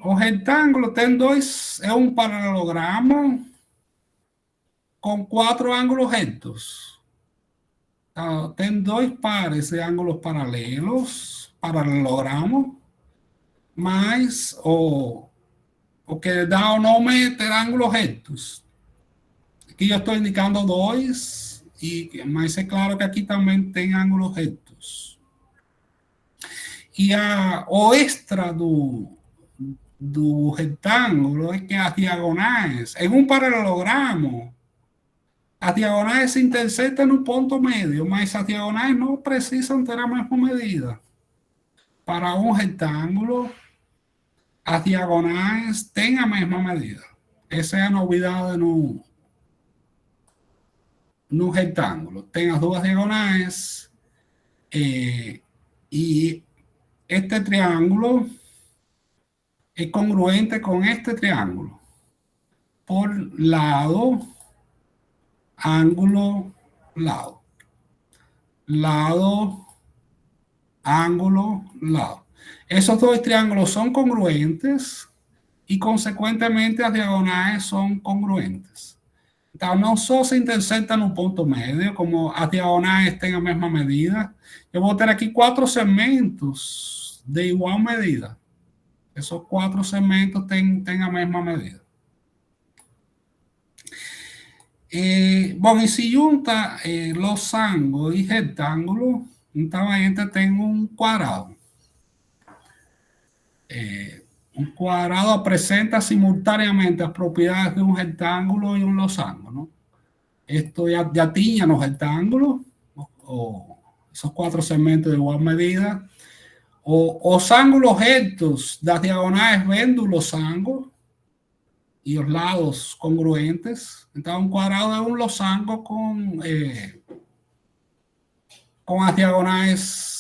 O retângulo tem 2, é um paralelogramo com 4 ângulos retos. Então, tem 2 pares de ângulos paralelos, paralelogramo, mas o que dá o nome de ângulos retos. Aqui eu estou indicando 2. Mas é claro que aqui também tem ângulos retos. E o extra do retângulo é que as diagonais, em um paralelogramo, as diagonais se intersetam no ponto médio, mas as diagonais não precisam ter a mesma medida. Para um retângulo, as diagonais têm a mesma medida. Essa é a novidade no retángulo. Tem as 2 diagonais e este triángulo es congruente con este triángulo por lado, ángulo, lado. Lado, ángulo, lado. Esos 2 triángulos son congruentes y consecuentemente las diagonales son congruentes. Então, não só se intersetam no ponto médio, como as diagonais têm a mesma medida. Eu vou ter aqui 4 segmentos de igual medida. Esses 4 segmentos têm a mesma medida. Bom, e se junta losango e retângulo, então a gente tem um quadrado. Un cuadrado apresenta simultáneamente las propiedades de un rectángulo y un losango, ¿no? Esto ya tiña los rectángulos, o esos 4 segmentos de igual medida, o os ángulos rectos das diagonales ven do losango y los lados congruentes. Entonces, un cuadrado es un losango con las diagonales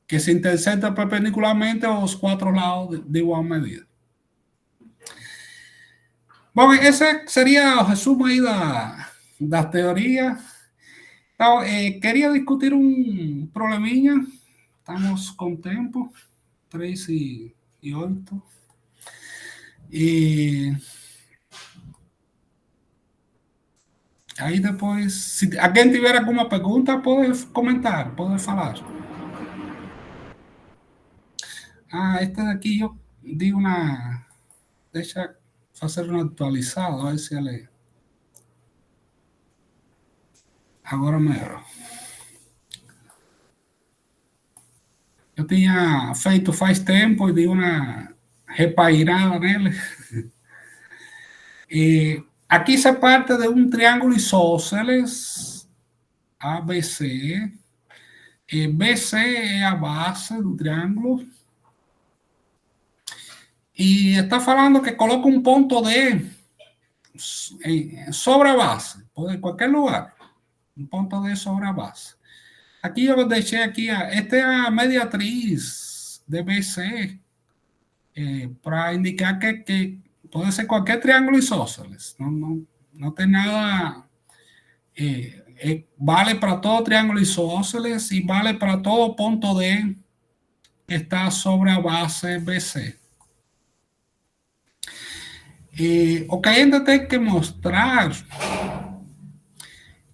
que se intersetam perpendicularmente aos 4 lados de igual medida. Bom, esse seria o resumo aí da teoria. Então, queria discutir um probleminha. Estamos com tempo, 3:08. Aí depois, se alguém tiver alguma pergunta, pode comentar, pode falar. Esta daqui eu di uma... Deixa fazer uma atualizada, a ver se ele... Agora melhorou. Eu tinha feito faz tempo e dei uma repairada nele. Aqui se parte de um triângulo isósceles ABC. BC é a base do triângulo. E está falando que coloca um ponto D sobre a base, pode qualquer lugar. Um ponto D sobre a base. Aqui eu deixei aqui, esta é a mediatriz de BC, para indicar que pode ser qualquer triângulo isósceles. Não tem nada... vale para todo triângulo isósceles e vale para todo ponto D que está sobre a base BC. O que a gente tem que mostrar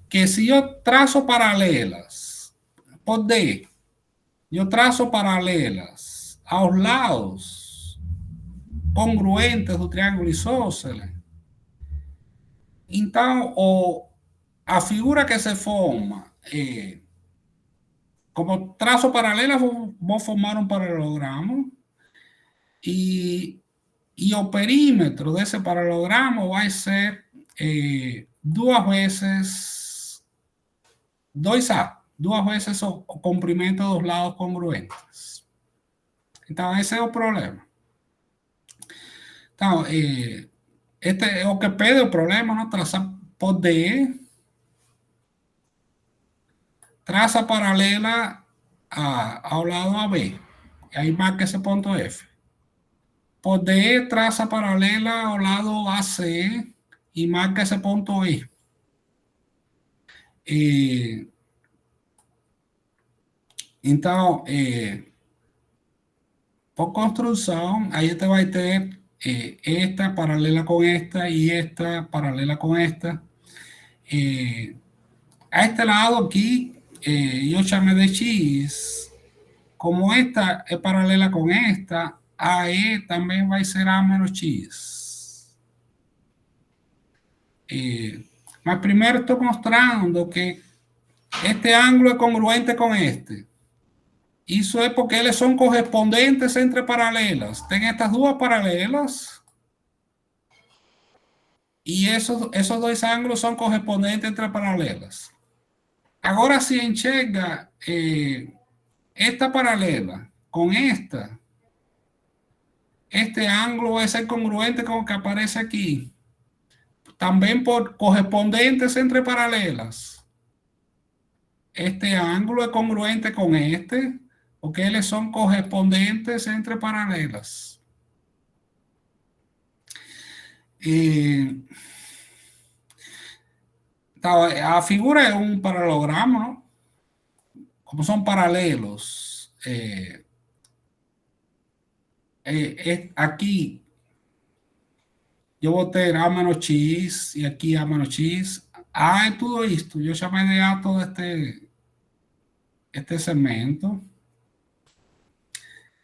que se eu traço paralelas por D, eu traço paralelas aos lados congruentes do triângulo isósceles, então a figura que se forma, como traço paralelas, vou formar um paralelogramo e o perímetro desse paralelogramo vai ser 2 vezes 2A, 2 vezes o comprimento dos lados congruentes. Então, esse é o problema. Então, este é o que pede o problema, não? Traçar por D, traça paralela ao lado AB, e aí marca esse ponto F. Por D, traça paralela ao lado AC e marca esse ponto E. Então, por construção, aí você vai ter esta paralela com esta e esta paralela com esta. A este lado aqui, eu chamei de X. Como esta é paralela com esta, AE também vai ser A menos X. Mas primeiro estou mostrando que este ângulo é congruente com este. Isso é porque eles são correspondentes entre paralelas. Tem estas 2 paralelas e esos 2 ângulos são correspondentes entre paralelas. Agora, se enxerga esta paralela com esta, este ângulo vai ser congruente com o que aparece aqui. Também por correspondentes entre paralelas. Este ângulo é congruente com este, porque eles são correspondentes entre paralelas. Então, a figura é um paralelogramo, não? Como são paralelos, aqui eu vou ter A menos X e aqui A menos X. A é tudo isto. Eu chamei de A todo este segmento.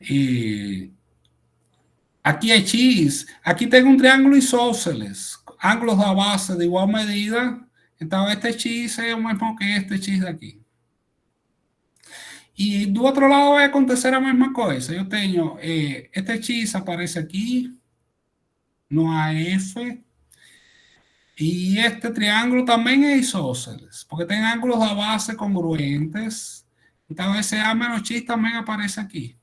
E aqui é X. Aqui tem um triângulo isósceles. Ângulos da base de igual medida. Então, este X é o mesmo que este X daqui. E do outro lado vai acontecer a mesma coisa. Eu tenho este X aparece aqui no AF. E este triângulo também é isósceles, porque tem ângulos da base congruentes. Então, esse A menos X também aparece aqui.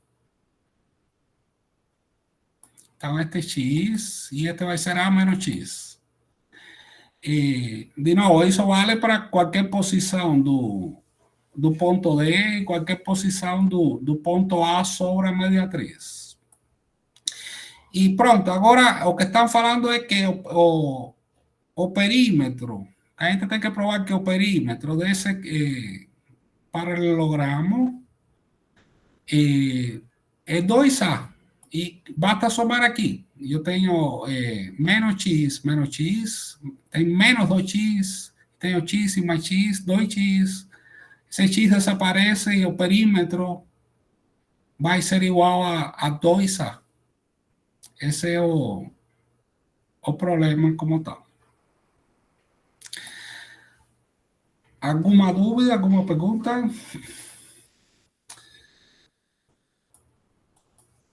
Então, este X e este vai ser A menos X. E, de novo, isso vale para qualquer posição do ponto D e qualquer posição do ponto A sobre a mediatriz. E pronto, agora o que estão falando é que o perímetro, a gente tem que provar que o perímetro desse paralelogramo é 2A. E basta somar aqui. Eu tenho menos x, tem menos 2x, tenho x e mais x, 2x. Esse x desaparece e o perímetro vai ser igual a 2a. Esse é o problema como tal. Alguma dúvida, alguma pergunta?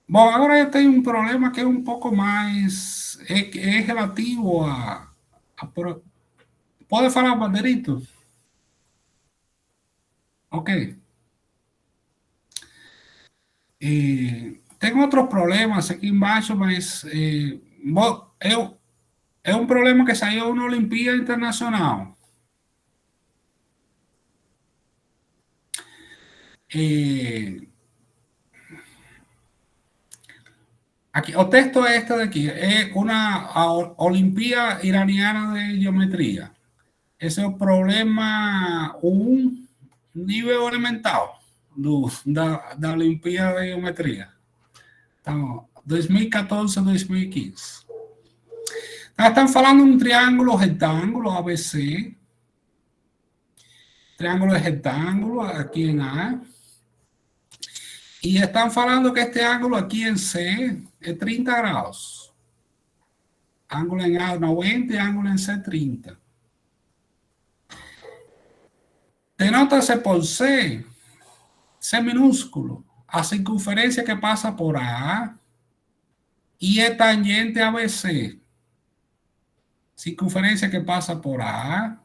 Bom, agora eu tenho um problema que é um pouco mais... É relativo Pode falar, Banderito? Ok. Tem outros problemas aqui embaixo, mas é um problema que saiu na Olimpíada Internacional. Aqui, o texto é este daqui, é uma Olimpíada Iraniana de Geometria. Esse é o problema 1, nível elemental da Olimpíada de Geometria. Então, 2014 a 2015. Então, estamos falando de um triângulo retângulo ABC. Triângulo retângulo aqui em A. E estão falando que este ângulo aqui em C é 30 graus. Ângulo em A 90 e ângulo em C 30. Denota-se por C minúsculo, a circunferência que passa por A e é tangente a BC. Circunferência que passa por A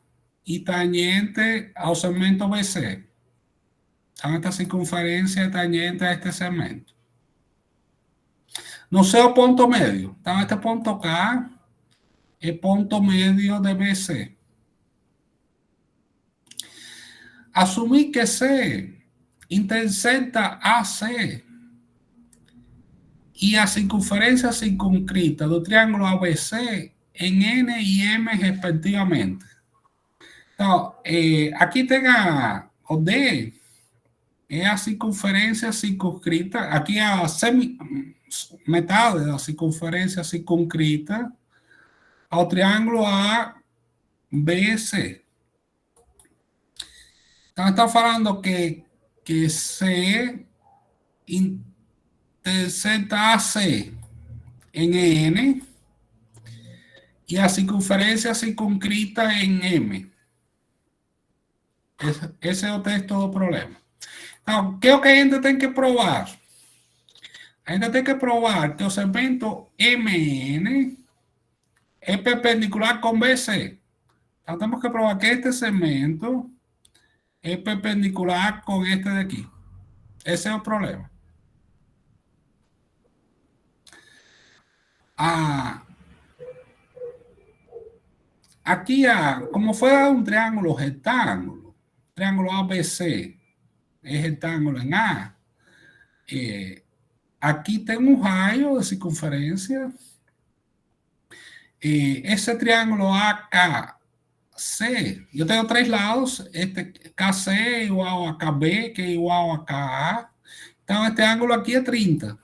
e tangente ao segmento BC. Então, esta circunferência é tangente a este segmento. No seu ponto médio. Então, este ponto K é ponto médio de BC. Assumir que C intersecta AC e a circunferência circunscrita do triângulo ABC em N e M, respectivamente. Então, aqui tem o D, é a circunferência circunscrita, aqui é a metade da circunferência circunscrita ao triângulo ABC. Então, está falando que C intersecta AC em N e a circunferência circunscrita em M. Esse é o texto do problema. Então, o que é que a gente tem que provar? A gente tem que provar que o segmento MN é perpendicular com BC. Então, temos que provar que este segmento é perpendicular com este de aqui. Esse é o problema. Aqui, como foi um triângulo retângulo, triângulo ABC é retângulo em A, aqui tem um raio de circunferência, esse triângulo AKC, eu tenho três lados, este KC é igual a KB, que é igual a KA, então este ângulo aqui é 30, é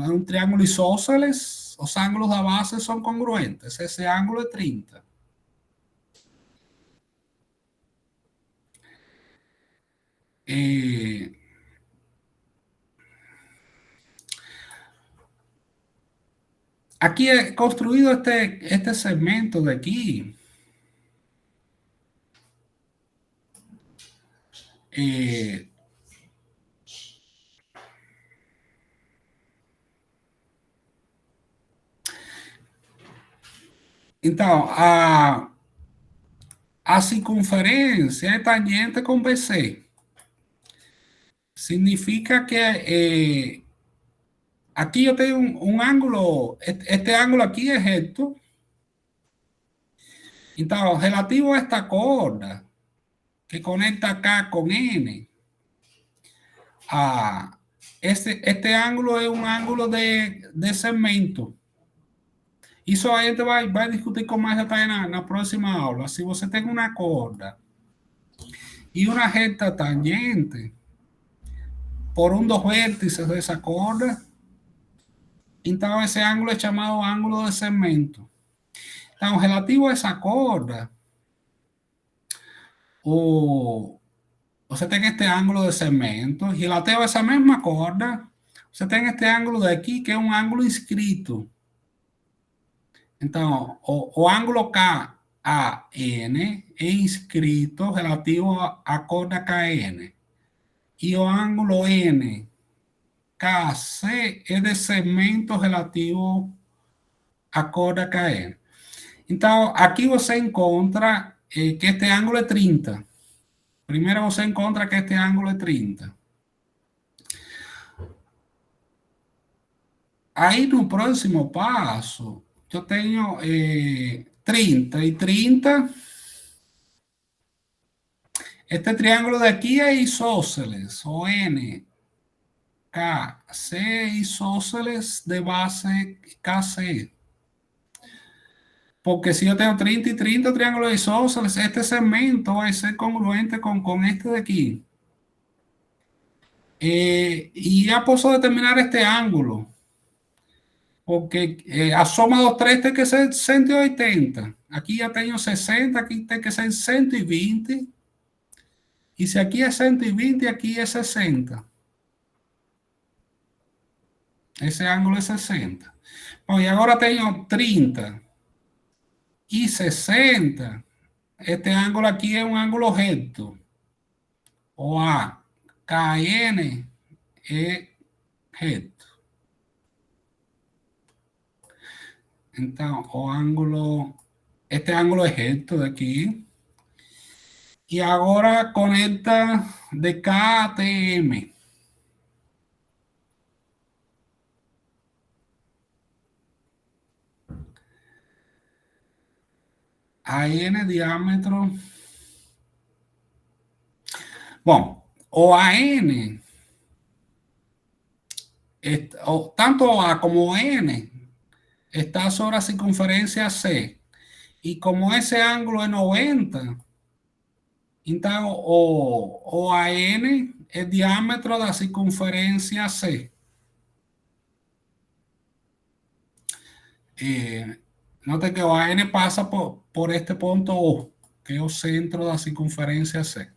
um triângulo isósceles, os ângulos da base são congruentes, esse ângulo é 30. Aqui é construído este segmento de aqui. Então, a circunferência é tangente com BC. Significa que aqui eu tenho um ângulo, este ângulo aqui é reto. Então, relativo a esta corda que conecta K com N, este ângulo é um ângulo de segmento. Isso a gente vai discutir com mais detalhe na próxima aula. Se você tem uma corda e uma reta tangente por um dos vértices dessa corda, então esse ângulo é chamado ângulo de segmento. Então, relativo a essa corda, você tem este ângulo de segmento, e ela tem essa mesma corda, você tem este ângulo daqui, que é um ângulo inscrito. Então, o ângulo KAN é inscrito relativo à corda KN. E o ângulo NKC é de segmento relativo à corda KN. Então, aqui você encontra que este ângulo é 30. Primeiro você encontra que este ângulo é 30. Aí no próximo passo, eu tenho 30 e 30. Este triângulo daqui é isósceles, o NKC é isósceles de base KC. Porque si yo tengo 30 y 30 triángulos isósceles, este segmento va a ser congruente con este de aquí. Y ya puedo determinar este ángulo. Porque a soma dos tres tiene que ser 180. Aquí ya tengo 60, aquí tiene que ser 120. Y si aquí es 120, aquí es 60. Ese ángulo es 60. Bueno, y ahora tengo 30 y 60. Este ángulo aquí es un ángulo recto. O A, KN es reto. Então, este ângulo é reto daqui. E agora conecta de K até M. A N diâmetro. Bom, o AN, tanto A como N, está sobre a circunferência C. E como esse ângulo é 90, então o AN é diâmetro da circunferência C. Note que o AN passa por este ponto O, que é o centro da circunferência C.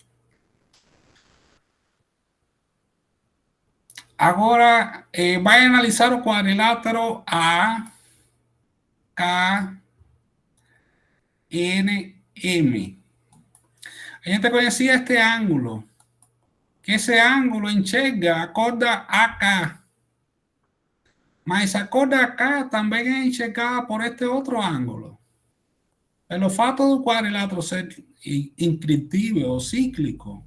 Agora, vai analisar o quadrilátero A, K, N, M. A gente conhecia este ângulo, que esse ângulo enxerga a corda AK. Mas a corda AK também é enxergada por este outro ângulo. Pelo fato do quadrilátero ser inscritível ou cíclico,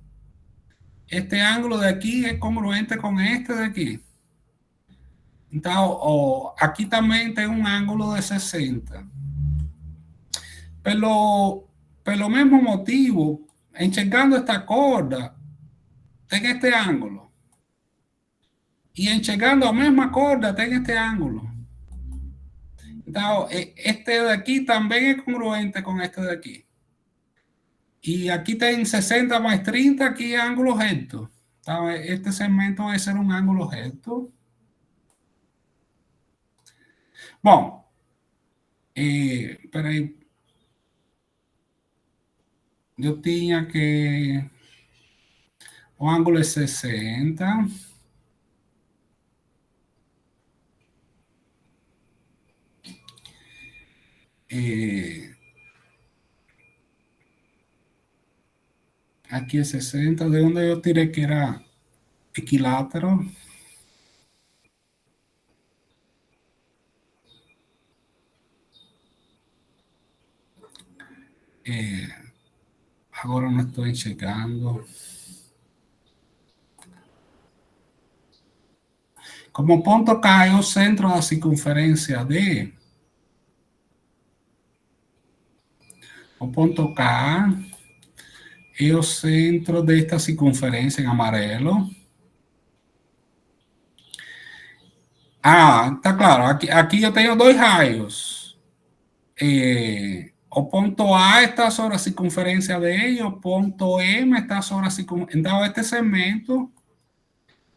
este ângulo de aqui é congruente com este de aqui. Então, aqui também tem um ângulo de 60. Pelo mesmo motivo, enxergando esta corda, tem este ângulo. E enxergando a mesma corda, tem este ângulo. Então, este daqui também é congruente com este daqui. E aqui tem 60 mais 30, aqui é ângulo reto. Então, este segmento vai ser um ângulo reto. Bom, peraí. Eu tinha que... O ângulo é 60. Aqui é 60, de onde eu tirei que era equilátero. Agora não estou enxergando. Como o ponto K é o centro da circunferência D, o ponto K é o centro desta circunferência em amarelo. Ah, tá claro. Aqui eu tenho dois raios. O ponto A está sobre a circunferência D e o ponto M está sobre a circunferência. Então, este segmento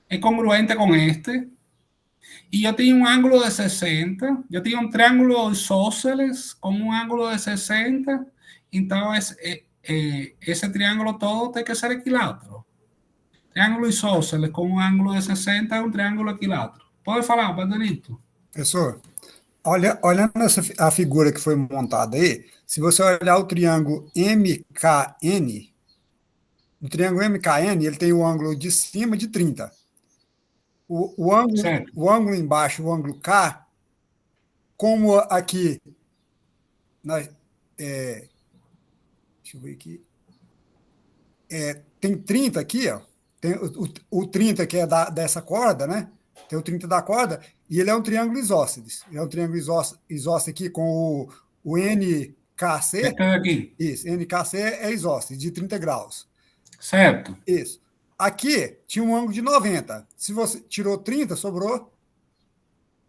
é congruente com este. E eu tenho um ângulo de 60. Eu tenho um triângulo isósceles com um ângulo de 60. Então, esse triângulo todo tem que ser equilátero. Triângulo isósceles com um ângulo de 60 é um triângulo equilátero. Pode falar, Bandanito. Professor, olhando a figura que foi montada aí, se você olhar o triângulo MKN, o triângulo MKN ele tem o ângulo de cima de 30. O ângulo embaixo, o ângulo K, como aqui, deixa eu ver aqui, tem 30 aqui, ó, tem o 30 que é dessa corda, né? Tem o 30 da corda, e ele é um triângulo isósceles. Ele é um triângulo isósceles aqui com o NKC. Este daqui. Isso, NKC é isósceles, de 30 graus. Certo. Isso. Aqui tinha um ângulo de 90. Se você tirou 30, sobrou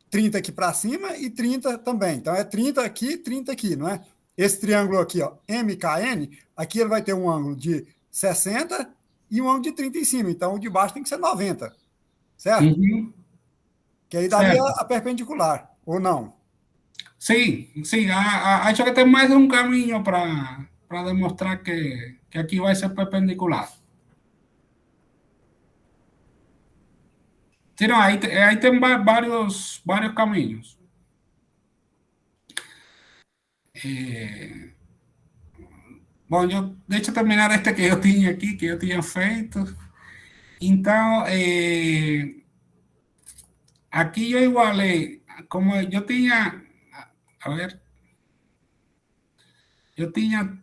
30 aqui para cima e 30 também. Então é 30 aqui, não é? Esse triângulo aqui, ó, MKN, aqui ele vai ter um ângulo de 60 e um ângulo de 30 em cima. Então o de baixo tem que ser 90. Certo? Uhum. Que aí daria a perpendicular, ou não? Sim. Acho que tem mais de um caminho para demonstrar que aqui vai ser perpendicular. Sim, não, aí tem vários caminhos. Bom, deixa eu terminar este que eu tinha aqui, que eu tinha feito. Então, aqui eu igualei, como eu tinha, a ver, eu tinha,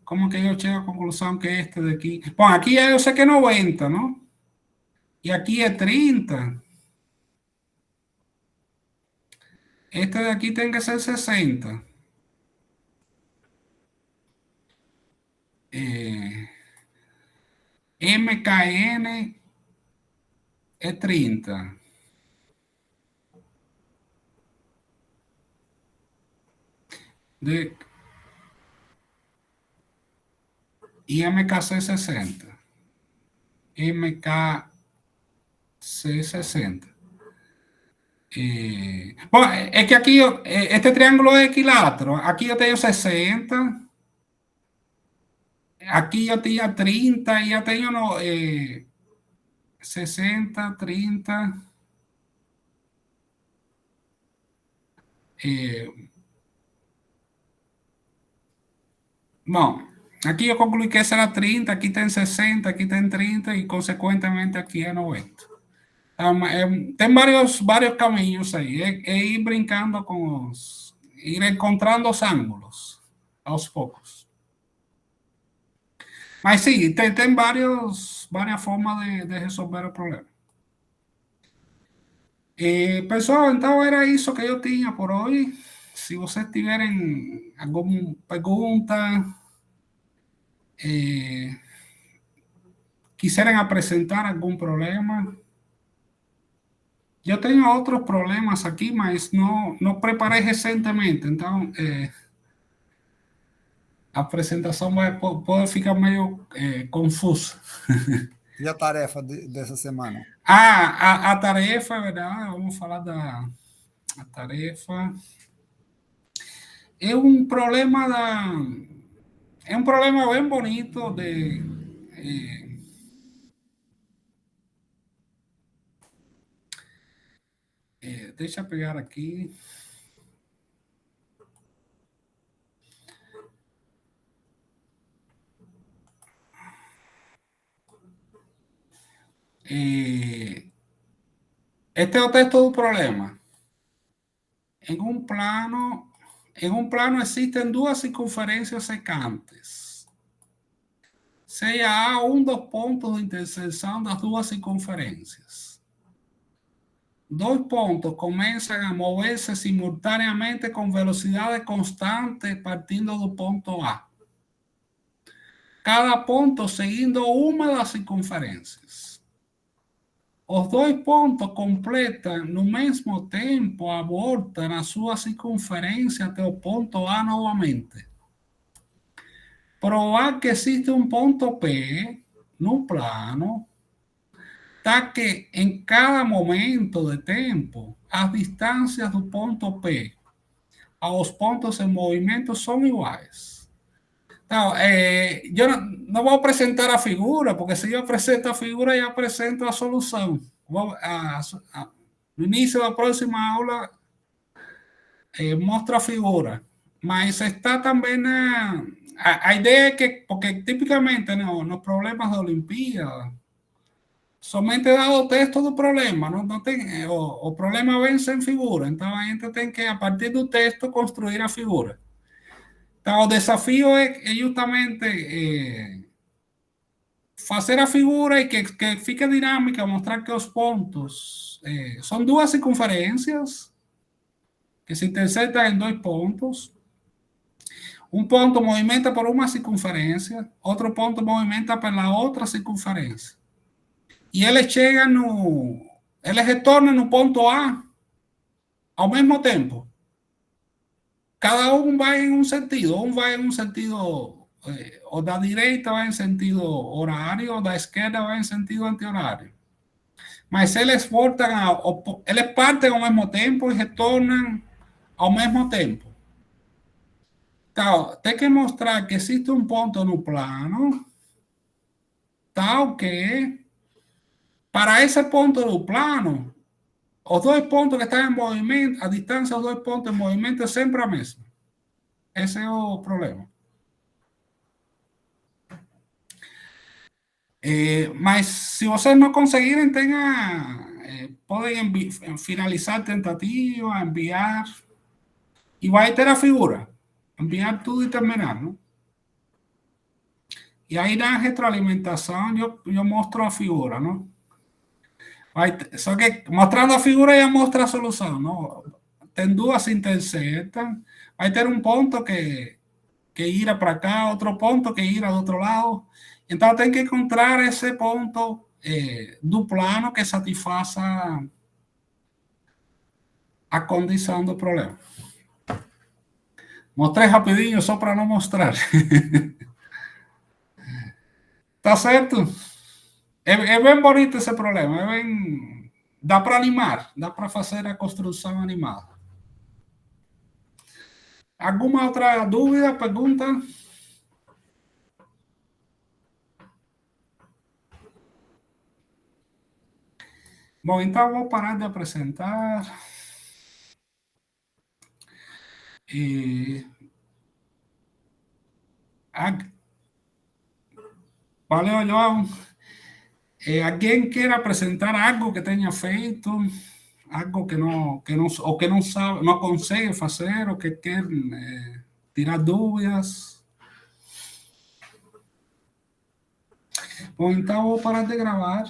como que eu chego à conclusão que este daqui, bom, aqui eu sei que é 90, ¿no? E aqui é 30. Este de aqui tem que ser 60. MKN é 30. E MKC 60. MKC 60. Bom, é que aqui este triângulo é equilátero. Aqui eu tenho 60. Aqui eu tinha 30 e eu tenho 60, 30. Bom, aqui eu concluí que esse era 30, aqui tem 60, aqui tem 30 e, consequentemente, aqui é 90. Tem vários caminhos aí. É ir brincando com ir encontrando os ângulos aos poucos. Mas sim, tem várias formas de resolver o problema. Pessoal, então era isso que eu tinha por hoje. Se vocês tiverem alguma pergunta, quiserem apresentar algum problema. Eu tenho outros problemas aqui, mas não preparei recentemente. Então, a apresentação pode ficar meio confusa. E a tarefa dessa semana? A tarefa, é verdade, vamos falar da tarefa. É um problema bem bonito deixa eu pegar aqui. Este é o texto do problema. Em um plano existem duas circunferências secantes. Seja A um dos pontos de interseção das duas circunferências. Dois pontos começam a mover-se simultaneamente com velocidade constante partindo do ponto A. Cada ponto seguindo uma das circunferências. Os dois pontos completam no mesmo tempo a volta na sua circunferência até o ponto A novamente. Provar que existe um ponto P no plano, tá que em cada momento de tempo as distâncias do ponto P aos pontos em movimento são iguais. Então, eu não vou apresentar a figura, porque se eu apresento a figura, eu apresento a solução. No início da próxima aula, mostro a figura. Mas está também a ideia é que, porque tipicamente nos problemas de Olimpíada, somente dado o texto do problema, não tem, o problema vence em figura, então a gente tem que, a partir do texto, construir a figura. Então, o desafio é justamente fazer a figura e que fique dinâmica, mostrar que os pontos são duas circunferências que se interceptam em dois pontos. Um ponto movimenta por uma circunferência, outro ponto movimenta pela outra circunferência. E eles chegam eles retornam no ponto A ao mesmo tempo. Cada um vai em um sentido. Um vai em um sentido, ou da direita vai em sentido horário, ou da esquerda vai em sentido anti-horário. Mas eles eles partem ao mesmo tempo e retornam ao mesmo tempo. Então, tem que mostrar que existe um ponto no plano tal que, para esse ponto do plano, os dois pontos que estão em movimento, a distância dos dois pontos em movimento é sempre a mesma. Esse é o problema. Mas se vocês não conseguirem, podem finalizar a tentativa, enviar, e vai ter a figura. Enviar tudo e terminar, não? E aí na retroalimentação eu mostro a figura, não? Só que mostrando a figura já mostra a solução, não? Tem duas se interceptam, vai ter um ponto que ira para cá, outro ponto que ira do outro lado. Então tem que encontrar esse ponto do plano que satisfaça a condição do problema. Mostrei rapidinho só para não mostrar. Tá certo? É bem bonito esse problema. Dá para animar, dá para fazer a construção animada. Alguma outra dúvida, pergunta? Bom, então vou parar de apresentar. Valeu, João. Alguém quer apresentar algo que tenha feito, algo que não sabe, não consegue fazer, ou que quer tirar dúvidas? Bom, então vou parar de gravar.